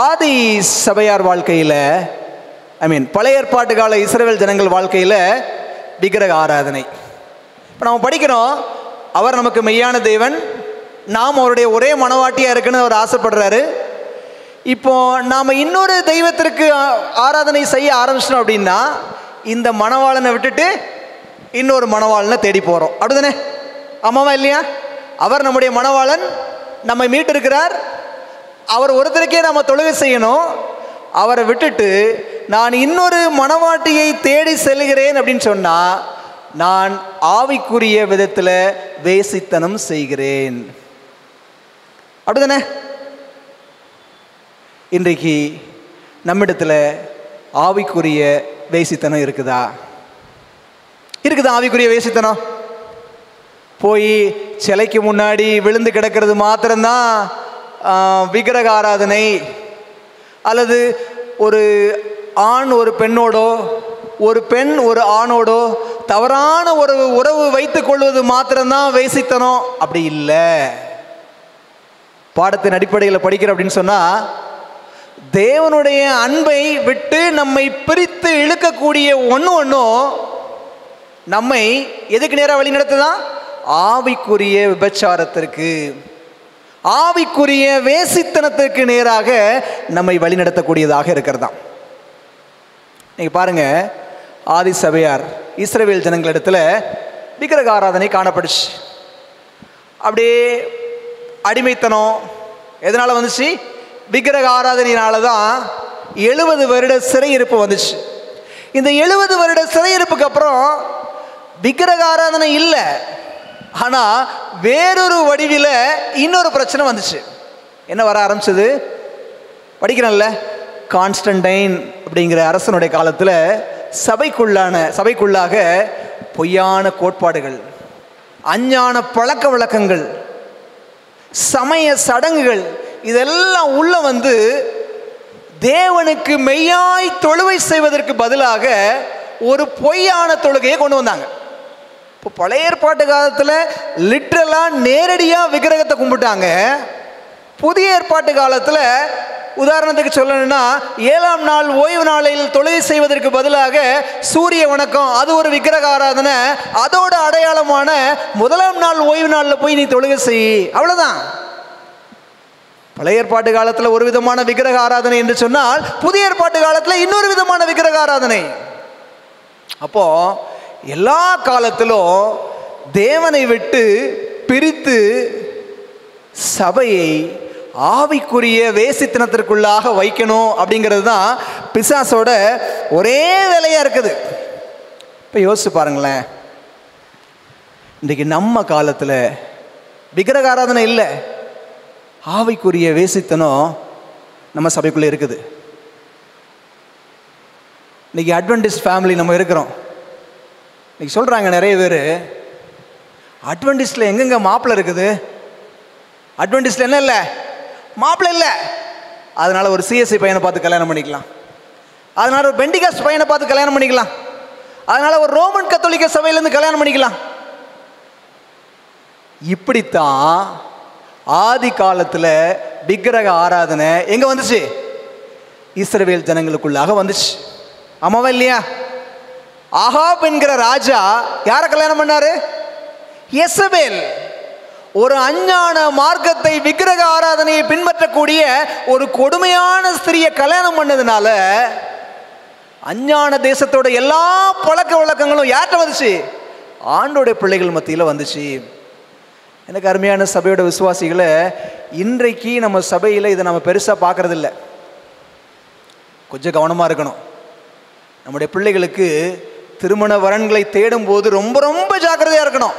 ஆதி சபையார் வாழ்க்கையில், பழைய ஏற்பாட்டு கால இஸ்ரவேல் ஜனங்கள் வாழ்க்கையில் விக்கிரக ஆராதனை. இப்போ நம்ம படிக்கிறோம், அவர் நமக்கு மெய்யான தேவன், நாம் அவருடைய ஒரே மனவாட்டியாக இருக்குன்னு அவர் ஆசைப்படுறாரு. இப்போ நாம் இன்னொரு தெய்வத்திற்கு ஆராதனை செய்ய ஆரம்பிச்சிட்டோம் அப்படின்னா இந்த மணவாளனை விட்டுட்டு இன்னொரு மணவாளனை தேடி போகிறோம். அப்படிதானே? ஆமாவா இல்லையா? அவர் நம்முடைய மணவாளன், நம்மை மீட்டிருக்கிறார், அவர் ஒருத்தருக்கே நம்ம தொழுகை செய்யணும். அவரை விட்டுட்டு நான் இன்னொரு மணவாட்டியை தேடி செல்கிறேன் அப்படின்னு சொன்னால் நான் ஆவிக்குரிய விதத்தில் வேசித்தனம் செய்கிறேன். அப்படிதானே? இன்றைக்கு நம்மிடத்தில் ஆவிக்குரிய வேசித்தனம் இருக்குதா? ஆவிக்குரிய வேசித்தனம். போய் சிலைக்கு முன்னாடி விழுந்து கிடக்கிறது மாத்திரம்தான் விக்கிரக ஆராதனை, அல்லது ஒரு ஆண் ஒரு பெண்ணோடோ, ஒரு பெண் ஒரு ஆணோடோ தவறான ஒரு உறவு வைத்துக் கொள்வது மாத்திரம்தான் வேசித்தனம். அப்படி இல்லை. பாடத்தின் அடிப்படையில் படிக்கிற அப்படின்னு சொன்னால் தேவனுடைய அன்பை விட்டு நம்மை பிரித்து இழுக்கக்கூடிய ஒன்றும் நம்மை எதுக்கு நேராக வழி நடத்துதான்? ஆவிக்குரிய விபச்சாரத்திற்கு, ஆவிக்குரிய வேசித்தனத்திற்கு நேராக நம்மை வழி நடத்தக்கூடியதாக இருக்கிறது தான். நீங்கள் பாருங்க, ஆதி சபையார் இஸ்ரவேல் ஜனங்களிடத்தில் விக்கிரக ஆராதனை காணப்படுச்சு. அப்படியே அடிமைத்தனம் எதனால் வந்துச்சு? விக்கிரக ஆராதனையினால தான் 70 வருட சிறையிருப்பு வந்துச்சு. இந்த 70 வருட சிறையிருப்புக்கு அப்புறம் விக்கிரக ஆராதனை இல்லை, ஆனால் வேறொரு வடிவில் இன்னொரு பிரச்சனை வந்துச்சு. என்ன வர ஆரம்பிச்சது? படிக்கிறோம்ல, கான்ஸ்டன்டைன் அப்படிங்கிற அரசனுடைய காலத்தில் சபைக்குள்ளாக பொய்யான கோட்பாடுகள், அஞ்ஞான பழக்க வழக்கங்கள், சமய சடங்குகள் இதெல்லாம் உள்ள வந்து தேவனுக்கு மெய்யாய் தொழுகை செய்வதற்கு பதிலாக ஒரு பொய்யான தொழுகையை கொண்டு வந்தாங்க. இப்போ பழைய ஏற்பாட்டு காலத்தில் லிட்ரலாக நேரடியாக விக்கிரகத்தை கும்பிட்டாங்க. புதிய ஏற்பாட்டு காலத்தில் உதாரணத்துக்கு சொல்லணும்னா 7ஆம் நாள் ஓய்வு நாளில் தொழுகை செய்வதற்கு பதிலாக சூரிய வணக்கம், அது ஒரு விக்கிரக ஆராதனை. அதோட அடையாளமான 1ஆம் நாள் ஓய்வு நாளில் போய் நீ தொழுகை செய், அவ்வளோதான். பழைய ஏற்பாட்டு காலத்தில் ஒரு விதமான விக்கிரக ஆராதனை என்று சொன்னால் புதிய ஏற்பாட்டு காலத்தில் இன்னொரு விதமான விக்கிரக ஆராதனை. அப்போ எல்லா காலத்திலும் தேவனை விட்டு பிரித்து சபையை ஆவிக்குரிய வேசித்தனத்திற்குள்ளாக வைக்கணும் அப்படிங்கிறது தான் பிசாசோட ஒரே வேலையாக இருக்குது. இப்போ யோசிச்சு பாருங்களேன், இன்றைக்கு நம்ம காலத்தில் விக்கிரக ஆராதனை இல்லை, ஆவிக்குரிய வேசித்தனம் நம்ம சபைக்குள்ளே இருக்குது. இன்றைக்கி அட்வென்டிஸ்ட் ஃபேமிலி நம்ம இருக்கிறோம். இன்றைக்கி சொல்கிறாங்க நிறைய பேர், அட்வென்டிஸ்டில் எங்கெங்க மாப்பிள்ளை இருக்குது, அட்வென்டிஸ்டில் என்ன இல்லை, மாப்பிள்ளை இல்லை, அதனால் ஒரு சிஎஸ்சி பையனை பார்த்து கல்யாணம் பண்ணிக்கலாம், அதனால் ஒரு பெண்டிகாஸ்ட் பையனை பார்த்து கல்யாணம் பண்ணிக்கலாம், அதனால் ஒரு ரோமன் கத்தோலிக்க சபையிலேருந்து கல்யாணம் பண்ணிக்கலாம். இப்படித்தான் ஆதி காலத்தில் விக்கிரக ஆராதனை எங்கே வந்துச்சு? இஸ்ரவேல் ஜனங்களுக்குள்ளாக வந்துச்சு. ஆமாவா இல்லையா? ஆகாப் என்கிற ராஜா யாரை கல்யாணம் பண்ணாரு? யெசபேல். ஒரு அஞ்ஞான மார்க்கத்தை, விக்கிரக ஆராதனையை பின்பற்றக்கூடிய ஒரு கொடுமையான ஸ்திரியை கல்யாணம் பண்ணதுனால அஞ்ஞான தேசத்தோட எல்லா பழக்க வழக்கங்களும் யார்கிட்ட வந்துச்சு? ஆண்டோடைய பிள்ளைகள் மத்தியில் வந்துச்சு. எனக்கு அருமையான சபையோட விசுவாசிகளை, இன்றைக்கு நம்ம சபையில் இதை நம்ம பெருசாக பார்க்கறதில்ல. கொஞ்சம் கவனமாக இருக்கணும். நம்முடைய பிள்ளைகளுக்கு திருமண வரன்களை தேடும் போது ரொம்ப ரொம்ப ஜாக்கிரதையாக இருக்கணும்.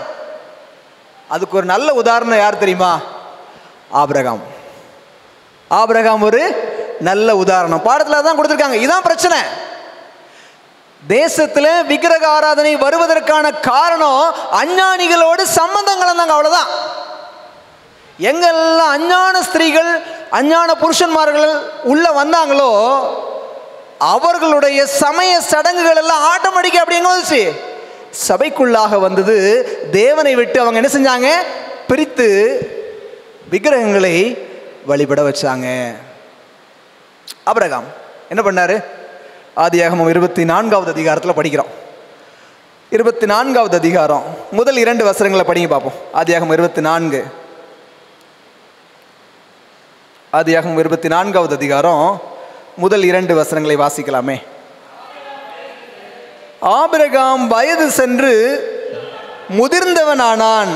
அதுக்கு ஒரு நல்ல உதாரணம் யார் தெரியுமா? ஆபிரகாம். ஆபிரகாம் ஒரு நல்ல உதாரணம். பாடத்தில் தான் கொடுத்துருக்காங்க. இதுதான் பிரச்சனை. தேசத்தில் விக்கிரக ஆராதனை வருவதற்கான காரணம் அஞ்ஞானிகளோடு சம்பந்தங்கள் தாங்க, அவ்வளோதான். எங்கெல்லாம் அஞ்ஞான ஸ்திரீகள் அஞ்ஞான புருஷன்மார்கள் உள்ள வந்தாங்களோ அவர்களுடைய சமய சடங்குகள் எல்லாம் ஆட்டோமேட்டிக்காக அப்படி எங்க வந்துச்சு? சபைக்குள்ளாக வந்தது. தேவனை விட்டு அவங்க என்ன செஞ்சாங்க? பிரித்து விக்கிரகங்களை வழிபட வச்சாங்க. ஆபிரகாம் என்ன பண்ணாரு? ஆதியாகமம் 24வது அதிகாரத்தில் படிக்கிறோம். 24வது அதிகாரம் முதல் 2 வசனங்களை படிங்க பார்ப்போம். ஆதியாகமம் 24, ஆதியாகமம் 24வது அதிகாரம் முதல் 2 வசனங்களை வாசிக்கலாமே. ஆபிரகாம் வயது சென்று முதிர்ந்தவனானான்.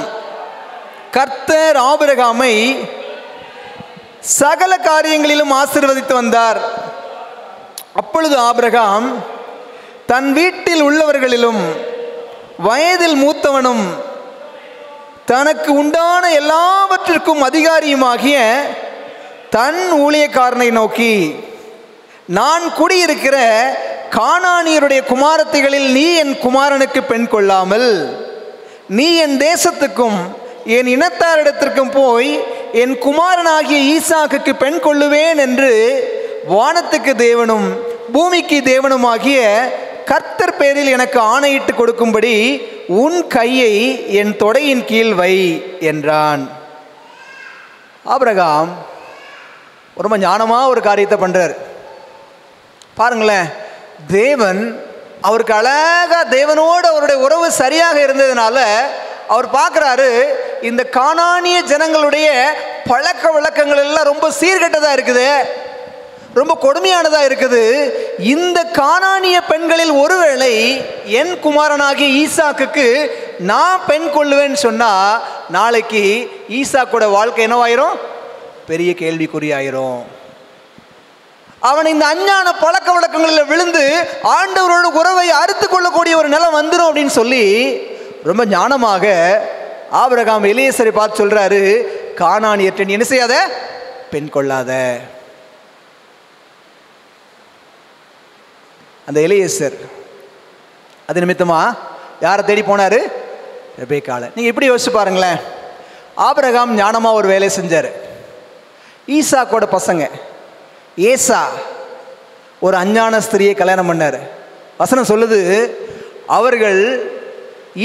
கர்த்தர் ஆபிரகாமை சகல காரியங்களிலும் ஆசீர்வதித்து வந்தார். அப்பொழுது ஆபிரகாம் தன் வீட்டில் உள்ளவர்களிலும் வயதில் மூத்தவனும் தனக்கு உண்டான எல்லாவற்றிற்கும் அதிகாரியுமாகிய தன் ஊழியக்காரனை நோக்கி, நான் குடியிருக்கிற கானானியருடைய குமாரத்திகளில் நீ என் குமாரனுக்கு பெண் கொள்ளாமல் நீ என் தேசத்துக்கும் என் இனத்தாரிடத்திற்கும் போய் என் குமாரனாகிய ஈசாக்குக்கு பெண் கொள்ளுவேன் என்று வானத்துக்கு தேவனும் பூமிக்கு தேவனுமாகிய கர்த்தர் பேரில் எனக்கு ஆணையிட்டு கொடுக்கும்படி உன் கையை என் தொடையின் கீழ் வை என்றான். ஆபிரகாம் ரொம்ப ஞானமாக ஒரு காரியத்தை பண்ணுறார். பாருங்களேன், தேவன் அவருக்கு அழகாக தேவனோடு அவருடைய உறவு சரியாக இருந்ததுனால அவர் பார்க்குறாரு, இந்த கானானிய ஜனங்களுடைய பழக்க வழக்கங்கள் எல்லாம் ரொம்ப சீர்கெட்டதாக இருக்குது, ரொம்ப கொடுமையானதாக இருக்குது. இந்த கானானிய பெண்களில் ஒருவேளை என் குமாரனாகிய ஈசாக்குக்கு நான் பெண் கொள்ளுவேன்னு சொன்னால் நாளைக்கு ஈசாக்கோட வாழ்க்கை என்னவாயிரும்? பெரிய கேள்விக்குறியாயிரும். அவன் இந்த அஞ்ஞான பழக்க வழக்கங்களில் விழுந்து ஆண்டவரோட உறவை அறுத்து கொள்ளக்கூடிய ஒரு நிலம் வந்துடும் அப்படின்னு சொல்லி ரொம்ப ஞானமாக ஆபிரகாம் எலியேசரை பார்த்து சொல்றாரு, கானானியற்ற நீ என்ன செய்யாத, பெண் கொள்ளாத. அந்த எலியேசர் அது நிமித்தமா யாரை தேடி போனாரு? ரெபேக்காளை. நீங்க இப்படி யோசிச்சு பாருங்களேன், ஆபிரகாம் ஞானமா ஒரு வேலை செஞ்சாரு. ஈசாக்கோட பசங்க ஏசா ஒரு அஞ்ஞான ஸ்திரியை கல்யாணம் பண்ணார். வசனம் சொல்லுது, அவர்கள்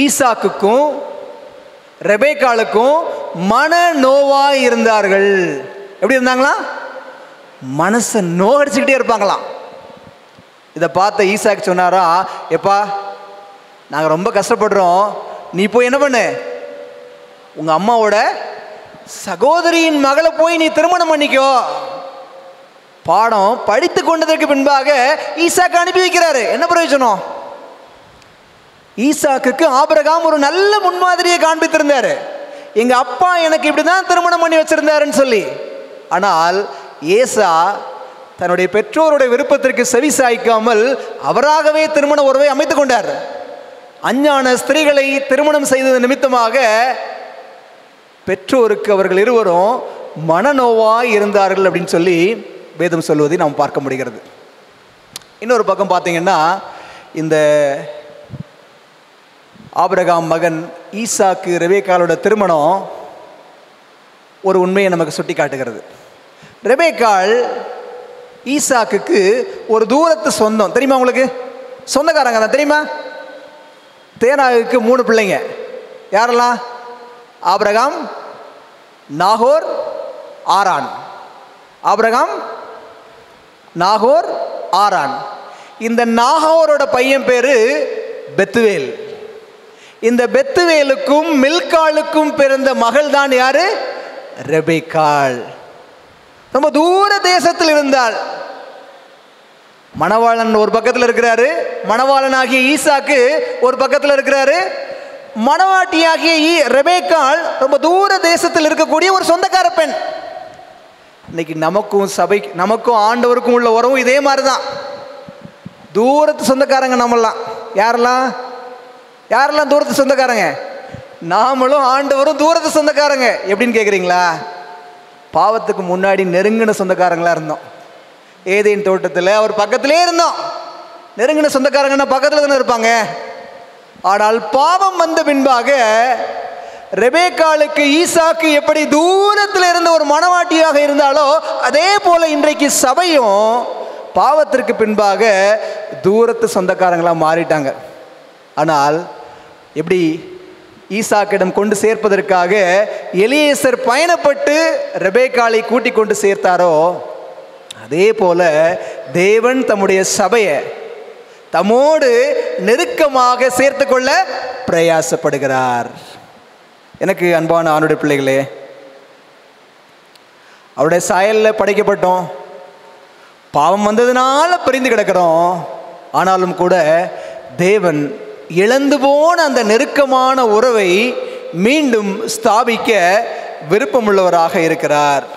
ஈசாக்குக்கும் ரெபேக்காளுக்கும் மன நோவாய் இருந்தார்கள். எப்படி இருந்தாங்களா? மனசை நோகடிச்சுக்கிட்டே இருப்பாங்களாம். இதை பார்த்த ஈசாக்கு சொன்னாரா, எப்பா நாங்கள் ரொம்ப கஷ்டப்படுறோம், நீ போய் என்ன பண்ணு, உங்கள் அம்மாவோட சகோதரியின் மகளை போய் நீ திருமணம் பண்ணிக்கோ. பாடம் படித்து கொண்டதற்கு பின்பாக ஈசாக்கு அனுப்பி வைக்கிறாரு. என்ன பிரயோஜனம்? ஈசாக்குக்கு ஆபிரகாம் ஒரு நல்ல முன்மாதிரியை காண்பித்திருந்தாரு. எங்க அப்பா எனக்கு இப்படிதான் திருமணம் பண்ணி வச்சிருந்தாருன்னு சொல்லி. ஆனால் ஏசா தன்னுடைய பெற்றோருடைய விருப்பத்திற்கு செவி சாய்க்காமல் அவராகவே திருமண உறவை அமைத்துக் கொண்டார். அஞ்ஞான ஸ்திரீகளை திருமணம் செய்தது நிமித்தமாக பெற்றோருக்கு அவர்கள் இருவரும் மனநோவாய் இருந்தார்கள் அப்படின்னு சொல்லி வேதம் சொல்வதை நாம் பார்க்க முடிகிறது. இன்னொரு பக்கம் பார்த்தீங்கன்னா, இந்த ஆபிரகாம் மகன் ஈசாக்கு ரெபேக்காளோட திருமணம் ஒரு உண்மையை நமக்கு சுட்டி காட்டுகிறது. ரெபேக்காள் ஈசாக்குக்கு ஒரு தூரத்து சொந்தம். தெரியுமா உங்களுக்கு? சொந்தக்காரங்க தான் தெரியுமா? தேனாவுக்கு 3 பிள்ளைங்க. யாரெல்லாம்? ஆபிரகாம், நாகோர், ஆரான். ஆபிரகாம், நாகோர், ஆரான். இந்த நாகோரோட பையன் பேரு பெத்துவேல். இந்த பெத்துவேலுக்கும் மில்காளுக்கும் பிறந்த மகள் தான் யாரு? ரெபேக்காள். ரொம்ப தூர தேசத்தில் இருந்தாள். மணவாளன் ஒரு பக்கத்தில் இருக்கிறாரு, மணவாளனாகிய ஈசாக்கு ஒரு பக்கத்தில் இருக்கிறாரு. மணவாட்டியாகிய ரெபேக்காள் ரொம்ப தூர தேசத்தில் இருக்கக்கூடிய ஒரு சொந்தக்கார பெண். இன்னைக்கு நமக்கும் சபைக்கு நமக்கும் ஆண்டவருக்கும் உள்ள உறவும் இதே மாதிரி தான். தூரத்து சொந்தக்காரங்க நம்மளாம். யாரெல்லாம் யாரெல்லாம் தூரத்து சொந்தக்காரங்க? நாமளும் ஆண்டவரும் தூரத்து சொந்தக்காரங்க. எப்படின்னு கேட்குறீங்களா? பாவத்துக்கு முன்னாடி நெருங்கின சொந்தக்காரங்களா இருந்தோம். ஏதேன் தோட்டத்தில் அவர் பக்கத்திலே இருந்தோம். நெருங்கின சொந்தக்காரங்கன்னா பக்கத்தில் தானே இருப்பாங்க. ஆனால் பாவம் வந்த பின்பாக ரெபேக்காளுக்கு ஈசாக்கு எப்படி தூரத்தில் இருந்த ஒரு மணவாட்டியாக இருந்தாலோ அதே போல இன்றைக்கு சபையும் பாவத்திற்கு பின்பாக தூரத்து சொந்தக்காரங்களாக மாறிட்டாங்க. ஆனால் எப்படி ஈசாக்கிடம் கொண்டு சேர்ப்பதற்காக எலியேசர் பயணப்பட்டு ரெபேக்காளை கூட்டிக் கொண்டு சேர்த்தாரோ அதே போல தேவன் தம்முடைய சபையை தம்மோடு நெருக்கமாக சேர்த்து கொள்ள பிரயாசப்படுகிறார். எனக்கு அன்பான ஆணுடைய பிள்ளைகளே, அவருடைய சாயலில் படைக்கப்பட்டோம், பாவம் வந்ததுனால பிரிந்து கிடக்கிறோம். ஆனாலும் கூட தேவன் இழந்து போன அந்த நெருக்கமான உறவை மீண்டும் ஸ்தாபிக்க விருப்பமுள்ளவராக இருக்கிறார்.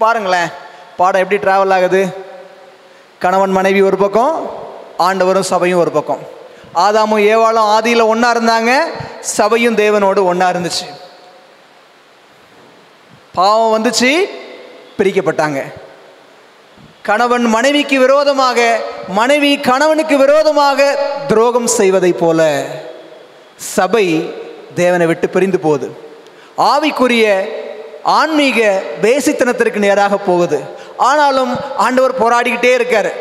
பாருங்களேன், பாடம் எப்படி டிராவல் ஆகுது. கணவன் மனைவி ஒரு பக்கம், ஆண்டவரும் சபையும் ஒரு பக்கம். ஆதாமும் ஏவாளும் ஆதியில் ஒன்றா இருந்தாங்க, சபையும் தேவனோடு ஒன்றா இருந்துச்சு. பாவம் வந்துச்சு, பிரிக்கப்பட்டாங்க. கணவன் மனைவிக்கு விரோதமாக, மனைவி கணவனுக்கு விரோதமாக துரோகம் செய்வதை போல சபை தேவனை விட்டு பிரிந்து போகுது. ஆவிக்குரிய ஆன்மீக பேசித்தனத்திற்கு நேராக போகுது. ஆனாலும் ஆண்டவர் போராடிக்கிட்டே இருக்காரு.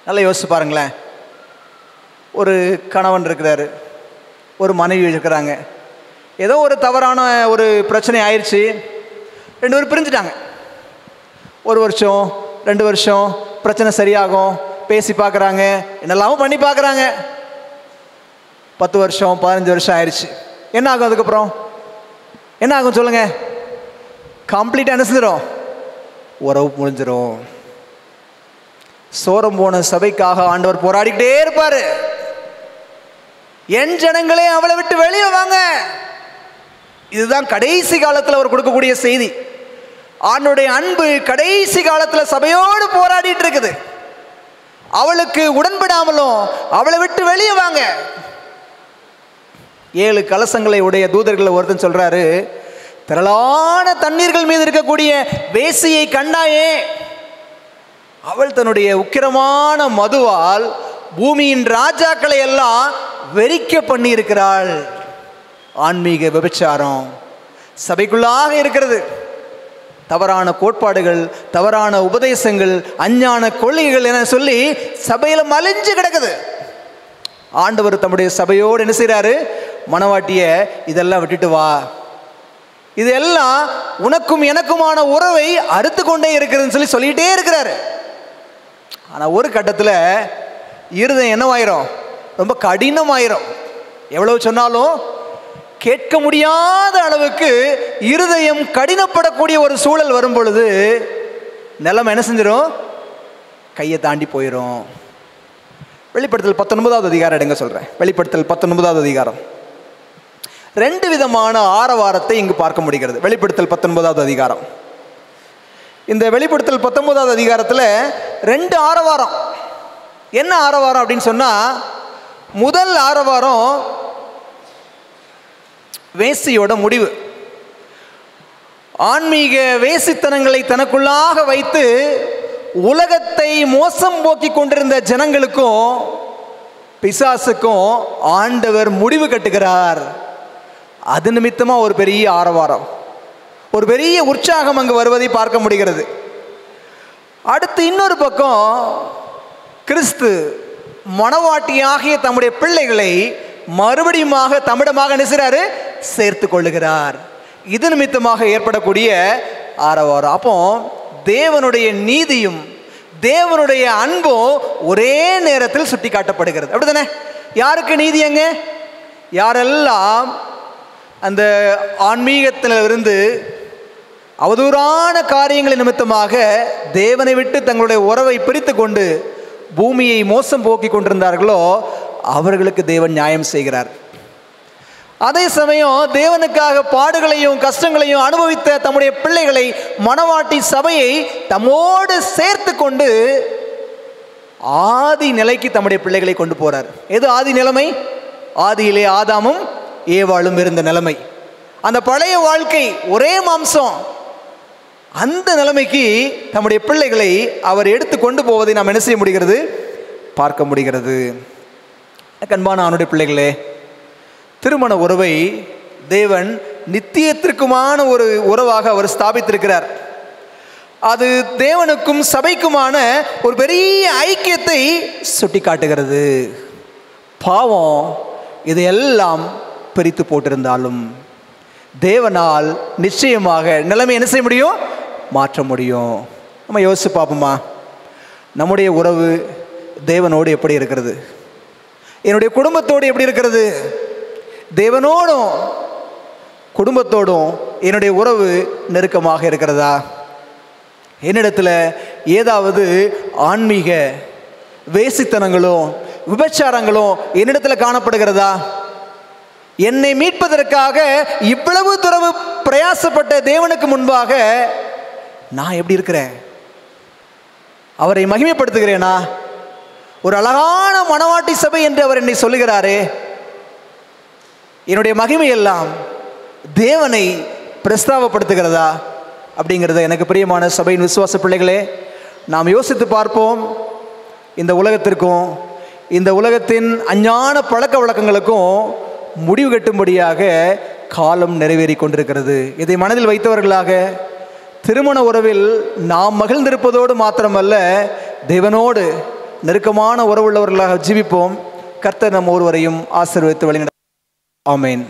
நல்லா யோசிச்சு பாருங்களேன். ஒரு கணவன் இருக்கிறாரு, ஒரு மனைவி இருக்கிறாங்க. ஏதோ ஒரு தவறான ஒரு பிரச்சனை ஆயிடுச்சு, 2 பேரும் பிரிஞ்சுட்டாங்க. 1 வருஷம் 2 வருஷம் பிரச்சனை சரியாகும், பேசி பார்க்குறாங்க, என்னெல்லாமும் பண்ணி பார்க்குறாங்க. 10 வருஷம் 15 வருஷம் ஆயிடுச்சு. என்ன ஆகும்? அதுக்கப்புறம் என்ன ஆகும் சொல்லுங்க? கம்ப்ளீட்டாக என்ன செஞ்சிடும்? உறவு முடிஞ்சிடும். சோரம் போன சபைக்காக ஆண்டவர் போராடிக்கிட்டே இருப்பாரு. என் ஜனங்களே அவளை விட்டு வெளியே வாங்க. இதுதான் கடைசி காலத்தில் அவர் கொடுக்கக்கூடிய செய்தி. ஆண்டவருடைய அன்பு கடைசி காலத்தில் சபையோடு போராடிட்டு இருக்குது. அவளுக்கு உடன்படாமலும் அவளை விட்டு வெளியே வாங்க. 7 கலசங்களை உடைய தூதர்களை ஒருத்தன் சொல்றாரு, திரளான தண்ணீர்கள் மீது இருக்கக்கூடிய வேசியை கண்டாயே, அவள் தன்னுடைய உக்கிரமான மதுவால் பூமியின் ராஜாக்களை எல்லாம் வெறிக்க பண்ணி இருக்கிறாள். ஆன்மீக விபச்சாரம் சபைக்குள்ளாக இருக்கிறது. தவறான கோட்பாடுகள், தவறான உபதேசங்கள், அஞ்ஞான கொள்கைகள் என சொல்லி சபையில மலிஞ்சு கிடக்குது. ஆண்டவர் தம்முடைய சபையோடு என்ன செய்றாரு? மணவாட்டிய இதெல்லாம் விட்டுட்டு வா, இதெல்லாம் உனக்கும் எனக்குமான உறவை அறுத்து கொண்டே இருக்குதுன்னு சொல்லிட்டே இருக்கிறாரு. ஆனால் ஒரு கட்டத்தில் இருதயம் என்னவாயிரும்? ரொம்ப கடினமாயிரும். எவ்வளவு சொன்னாலும் கேட்க முடியாத அளவுக்கு இருதயம் கடினப்படக்கூடிய ஒரு சூழல் வரும் பொழுது நிலைமை என்ன செஞ்சிடும்? கையை தாண்டி போயிடும். வெளிப்படுத்தல் 19வது அதிகாரம் எடுங்க சொல்கிறேன். வெளிப்படுத்தல் 19வது அதிகாரம் 2 விதமான ஆரவாரத்தை இங்கு பார்க்க முடிகிறது. வெளிப்படுத்தல் 19வது அதிகாரம். இந்த வெளிப்படுத்தல் 19வது அதிகாரத்தில் 2 ஆரவாரம். என்ன ஆரவாரம் அப்படின்னு சொன்னால், முதல் ஆரவாரம் வேசியோட முடிவு. ஆன்மீக வேசித்தனங்களை தனக்குள்ளாக வைத்து உலகத்தை மோசம் போக்கி கொண்டிருந்த ஜனங்களுக்கும் பிசாசுக்கும் ஆண்டவர் முடிவு கட்டுகிறார். அது நிமித்தமாக ஒரு பெரிய ஆரவாரம், ஒரு பெரிய உற்சாகம் அங்கு வருவதை பார்க்க முடிகிறது. அடுத்து இன்னொரு பக்கம் கிறிஸ்து மணவாட்டியாகிய தம்முடைய பிள்ளைகளை மறுபடியுமாக தம்மிடமாக நினைக்கிறாரு, சேர்த்து கொள்ளுகிறார். இது நிமித்தமாக ஏற்படக்கூடிய ஆரவாரம். அப்போ தேவனுடைய நீதியும் தேவனுடைய அன்பும் ஒரே நேரத்தில் சுட்டி காட்டப்படுகிறது. அப்படித்தானே? யாருக்கு நீதி? எங்க யாரெல்லாம் அந்த ஆன்மீகத்திலிருந்து அவதூறான காரியங்கள் நிமித்தமாக தேவனை விட்டு தங்களுடைய உறவை பிரித்து கொண்டு பூமியை மோசம் போக்கி கொண்டிருந்தார்களோ அவர்களுக்கு தேவன் நியாயம் செய்கிறார். அதே சமயம் தேவனுக்காக பாடுகளையும் கஷ்டங்களையும் அனுபவித்த தம்முடைய பிள்ளைகளை, மணவாட்டி சபையை தம்மோடு சேர்த்து கொண்டு ஆதி நிலைக்கு தம்முடைய பிள்ளைகளை கொண்டு போறார். எது ஆதி நிலைமை? ஆதியிலே ஆதாமும் ஏவாளும் இருந்த நிலைமை, அந்த பழைய வாழ்க்கை, ஒரே மாம்சம், அந்த நிலைமைக்கு தம்முடைய பிள்ளைகளை அவர் எடுத்து கொண்டு போவதை நாம் என்ன செய்ய முடிகிறது? பார்க்க முடிகிறது. அன்பான அவனுடைய பிள்ளைகளே, திருமண உறவை தேவன் நித்தியத்திற்குமான ஒரு உறவாக அவர் ஸ்தாபித்திருக்கிறார். அது தேவனுக்கும் சபைக்குமான ஒரு பெரிய ஐக்கியத்தை சுட்டி காட்டுகிறது. பாவம் இதையெல்லாம் பிரித்து போட்டிருந்தாலும் தேவனால் நிச்சயமாக நிலைமை என்ன செய்ய முடியும்? மாற்ற முடியும். நம்ம யோசிச்சு பார்ப்போமா, நம்முடைய உறவு தேவனோடு எப்படி இருக்கிறது? என்னுடைய குடும்பத்தோடு எப்படி இருக்கிறது? தேவனோடும் குடும்பத்தோடும் என்னுடைய உறவு நெருக்கமாக இருக்கிறதா? என்னிடத்தில் ஏதாவது ஆன்மீக வேசித்தனங்களும் விபச்சாரங்களும் என்னிடத்தில் காணப்படுகிறதா? என்னை மீட்பதற்காக இவ்வளவு தூரம் பிரயாசப்பட்ட தேவனுக்கு முன்பாக நான் எப்படி இருக்கிறேன்? அவரை மகிமைப்படுத்துகிறேனா? ஒரு அழகான மணவாட்டி சபை என்று அவர் என்னை சொல்லுகிறாரே, என்னுடைய மகிமையெல்லாம் தேவனை பிரஸ்தாபப்படுத்துகிறதா அப்படிங்கிறத எனக்கு பிரியமான சபையின் விசுவாச பிள்ளைகளே நாம் யோசித்து பார்ப்போம். இந்த உலகத்திற்கும் இந்த உலகத்தின் அஞ்ஞான பழக்க வழக்கங்களுக்கும் முடிவு கட்டும்படியாக காலம் நிறைவேறி கொண்டிருக்கிறது. இதை மனதில் வைத்தவர்களாக திருமண உறவில் நாம் மகிழ்ந்திருப்பதோடு மாத்திரமல்ல, தேவனோடு நெருக்கமான உறவுள்ளவர்களாக ஜீவிப்போம். கர்த்தர் நம் ஒருவரையும் ஆசீர்வதித்து வழிநடத்துவார். ஆமென்.